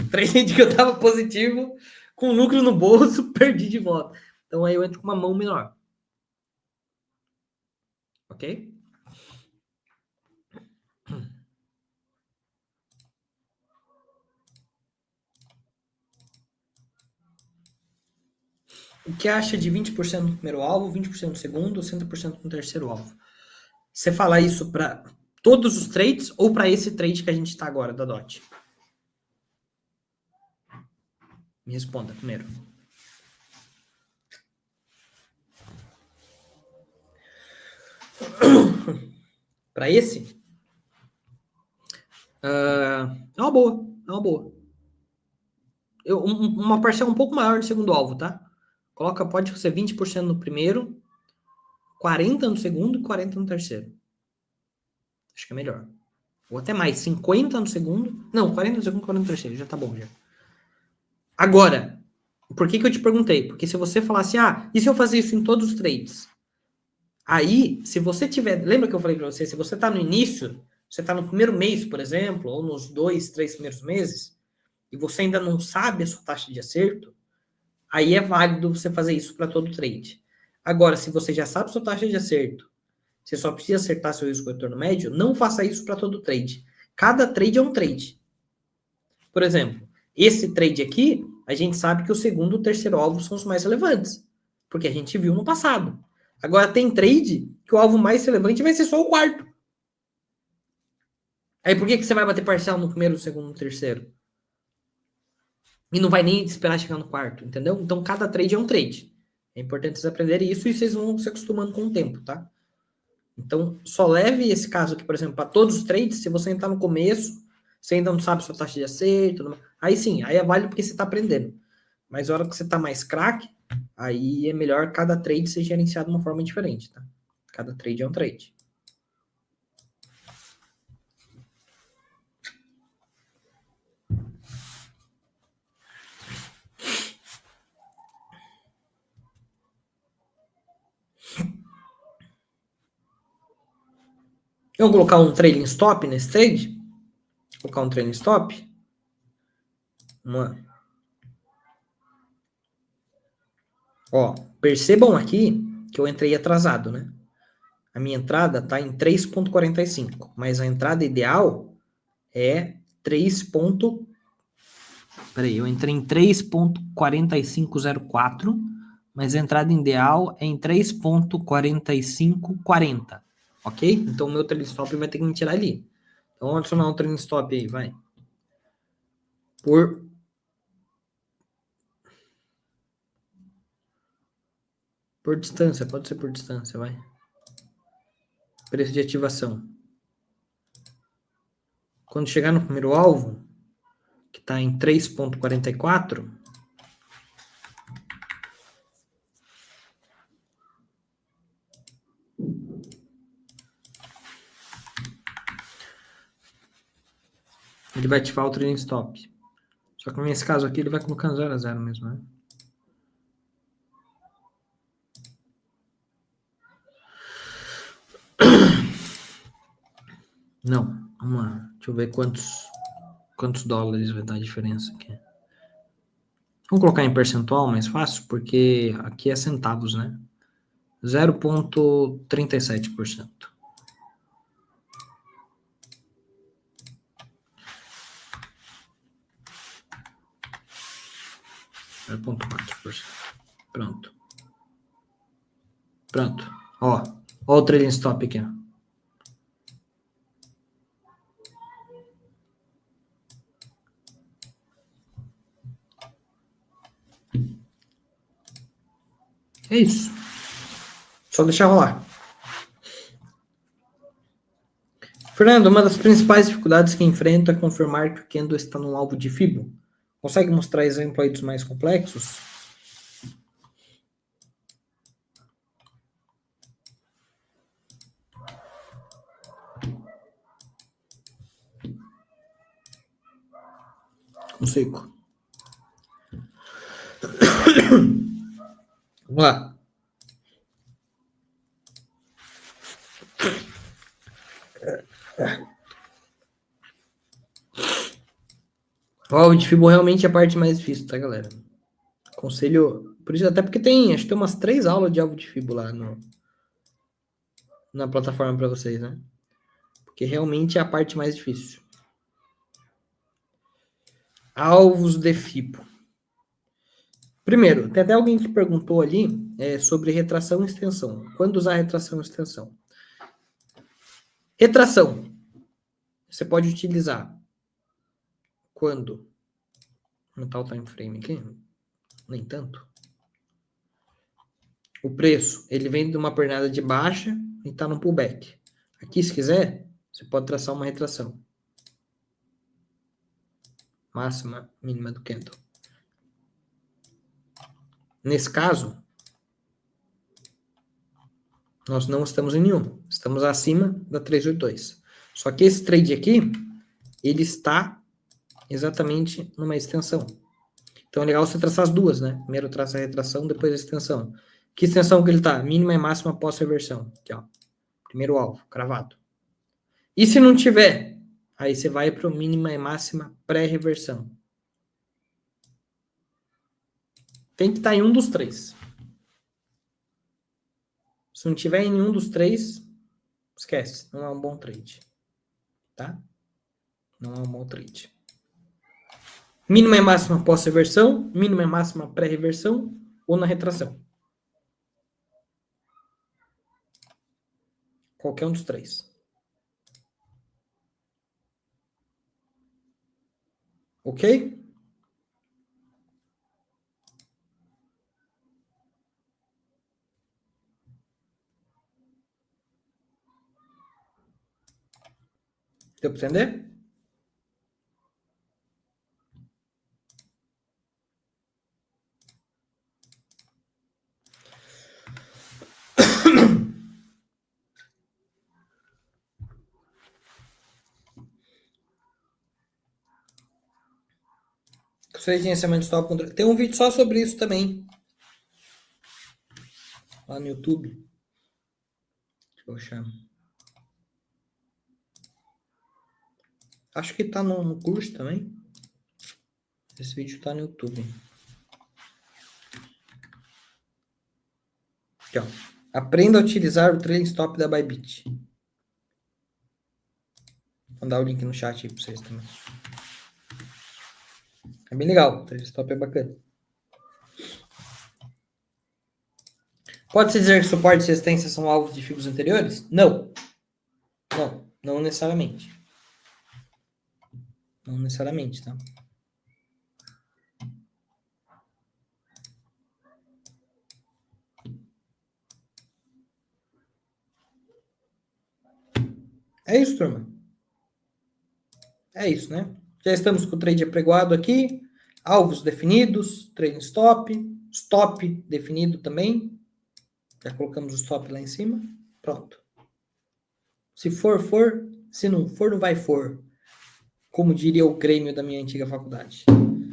Speaker 1: trade que eu tava positivo, com lucro no bolso, perdi de volta. Então aí eu entro com uma mão menor. Ok? O que acha de 20% no primeiro alvo, 20% no segundo, 60% no terceiro alvo? Você fala isso para todos os trades ou para esse trade que a gente está agora, da DOT? Me responda primeiro. Para esse? É uma boa. É uma boa. Uma parcela um pouco maior no segundo alvo, tá? Pode ser 20% no primeiro, 40% no segundo e 40% no terceiro. Acho que é melhor. Ou até mais, 50% no segundo. Não, 40% no segundo, 40% no terceiro. Já tá bom, já. Agora, por que eu te perguntei? Porque se você falasse, e se eu fazer isso em todos os trades? Aí, se você tiver... Lembra que eu falei para você? Se você tá no início, você tá no primeiro mês, por exemplo, ou nos 2, 3 primeiros meses, e você ainda não sabe a sua taxa de acerto, aí é válido você fazer isso para todo trade. Agora, se você já sabe a sua taxa de acerto, você só precisa acertar seu risco retorno médio, não faça isso para todo trade. Cada trade é um trade. Por exemplo, esse trade aqui, a gente sabe que o segundo e o terceiro alvo são os mais relevantes, porque a gente viu no passado. Agora tem trade que o alvo mais relevante vai ser só o quarto. Aí por que você vai bater parcial no primeiro, no segundo, no terceiro? E não vai nem esperar chegar no quarto, entendeu? Então cada trade é um trade. É importante vocês aprenderem isso e vocês vão se acostumando com o tempo, tá? Então, só leve esse caso aqui, por exemplo, para todos os trades, se você entrar no começo, você ainda não sabe sua taxa de acerto, aí sim, aí é válido porque você está aprendendo. Mas a hora que você está mais craque, aí é melhor cada trade ser gerenciado de uma forma diferente, tá? Cada trade é um trade. Eu vou colocar um trailing stop nesse trade. Vou colocar um trailing stop. Vamos lá. Ó, percebam aqui que eu entrei atrasado, né? A minha entrada está em 3,45, mas a entrada ideal é 3. Peraí, eu entrei em 3,4504, mas a entrada ideal é em 3,4540, ok? Então o meu trailing stop vai ter que me tirar ali. Então vamos adicionar um trailing stop aí, vai. Por distância, pode ser por distância, vai. Preço de ativação. Quando chegar no primeiro alvo, que está em 3,44, ele vai ativar o trailing stop. Só que nesse caso aqui ele vai colocando 0 a 0 mesmo, né? Não, vamos lá. Deixa eu ver quantos dólares vai dar a diferença aqui. Vamos colocar em percentual mais fácil, porque aqui é centavos, né? 0,37%. 0,4%. Pronto. Pronto. Ó o trading stop aqui, ó. É isso. Só deixar rolar. Fernando, uma das principais dificuldades que enfrento é confirmar que o candle está num alvo de Fibo. Consegue mostrar exemplo aí dos mais complexos? Consigo. Vamos lá. O alvo de Fibo realmente é a parte mais difícil, tá, galera? Conselho. Por isso, até porque acho que tem umas 3 aulas de alvo de Fibo lá na plataforma para vocês, né? Porque realmente é a parte mais difícil. Alvos de Fibo. Primeiro, tem até alguém que perguntou ali sobre retração e extensão. Quando usar retração e extensão? Retração. Você pode utilizar quando? Não tá o time frame aqui? Nem tanto. O preço, ele vem de uma pernada de baixa e está no pullback. Aqui, se quiser, você pode traçar uma retração. Máxima, mínima do candle. Nesse caso, nós não estamos em nenhum. Estamos acima da 382. Só que esse trade aqui, ele está exatamente numa extensão. Então é legal você traçar as duas, né? Primeiro traça a retração, depois a extensão. Que extensão que ele está? Mínima e máxima pós-reversão. Aqui, ó. Primeiro alvo, cravado. E se não tiver, aí você vai para o mínima e máxima pré-reversão. Tem que estar em um dos três. Se não tiver em nenhum dos três, esquece. Não é um bom trade. Tá? Não é um bom trade. Mínima e máxima pós-reversão, mínima e máxima pré-reversão ou na retração. Qualquer um dos três. Ok? Deu para entender? Gerenciamento de stop controle. Tem um vídeo só sobre isso também. Lá no YouTube. Deixa eu achar. Acho que tá no curso também. Esse vídeo tá no YouTube. Aqui, ó. Aprenda a utilizar o trailing stop da Bybit. Vou mandar o link no chat aí para vocês também. É bem legal. O trailing stop é bacana. Pode-se dizer que suporte e resistência são alvos de FIBOS anteriores? Não. Não necessariamente. Não necessariamente, tá? É isso, turma. É isso, né? Já estamos com o trade apregoado aqui. Alvos definidos, trailing stop, stop definido também. Já colocamos o stop lá em cima. Pronto. Se for, for. Se não for, não vai for. Como diria o Grêmio da minha antiga faculdade.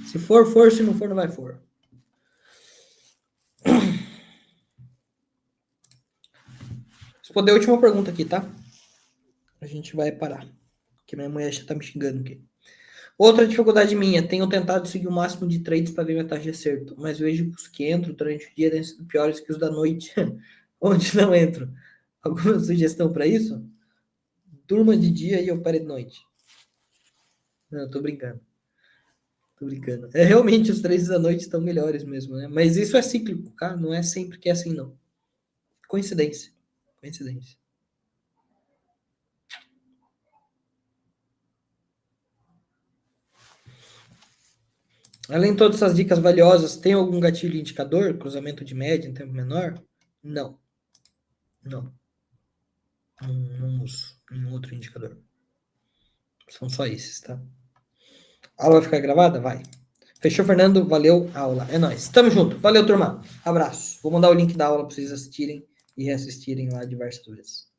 Speaker 1: Se for, for. Se não for, não vai for. Responder a última pergunta aqui, tá? A gente vai parar. Que minha mulher já tá me xingando aqui. Outra dificuldade minha, tenho tentado seguir o máximo de trades para ver minha taxa de acerto, mas vejo que os que entro durante o dia têm sido piores que os da noite, onde não entro. Alguma sugestão para isso? Durma de dia e opere de noite. Não, tô brincando. Tô brincando. É, realmente os trades da noite estão melhores mesmo, né? Mas isso é cíclico, cara. Não é sempre que é assim, não. Coincidência. Coincidência. Além de todas essas dicas valiosas, tem algum gatilho indicador? Cruzamento de média em tempo menor? Não. Não. Não uso nenhum outro indicador. São só esses, tá? A aula vai ficar gravada? Vai. Fechou, Fernando? Valeu, aula. É nóis. Tamo junto. Valeu, turma. Abraço. Vou mandar o link da aula para vocês assistirem e reassistirem lá diversas vezes.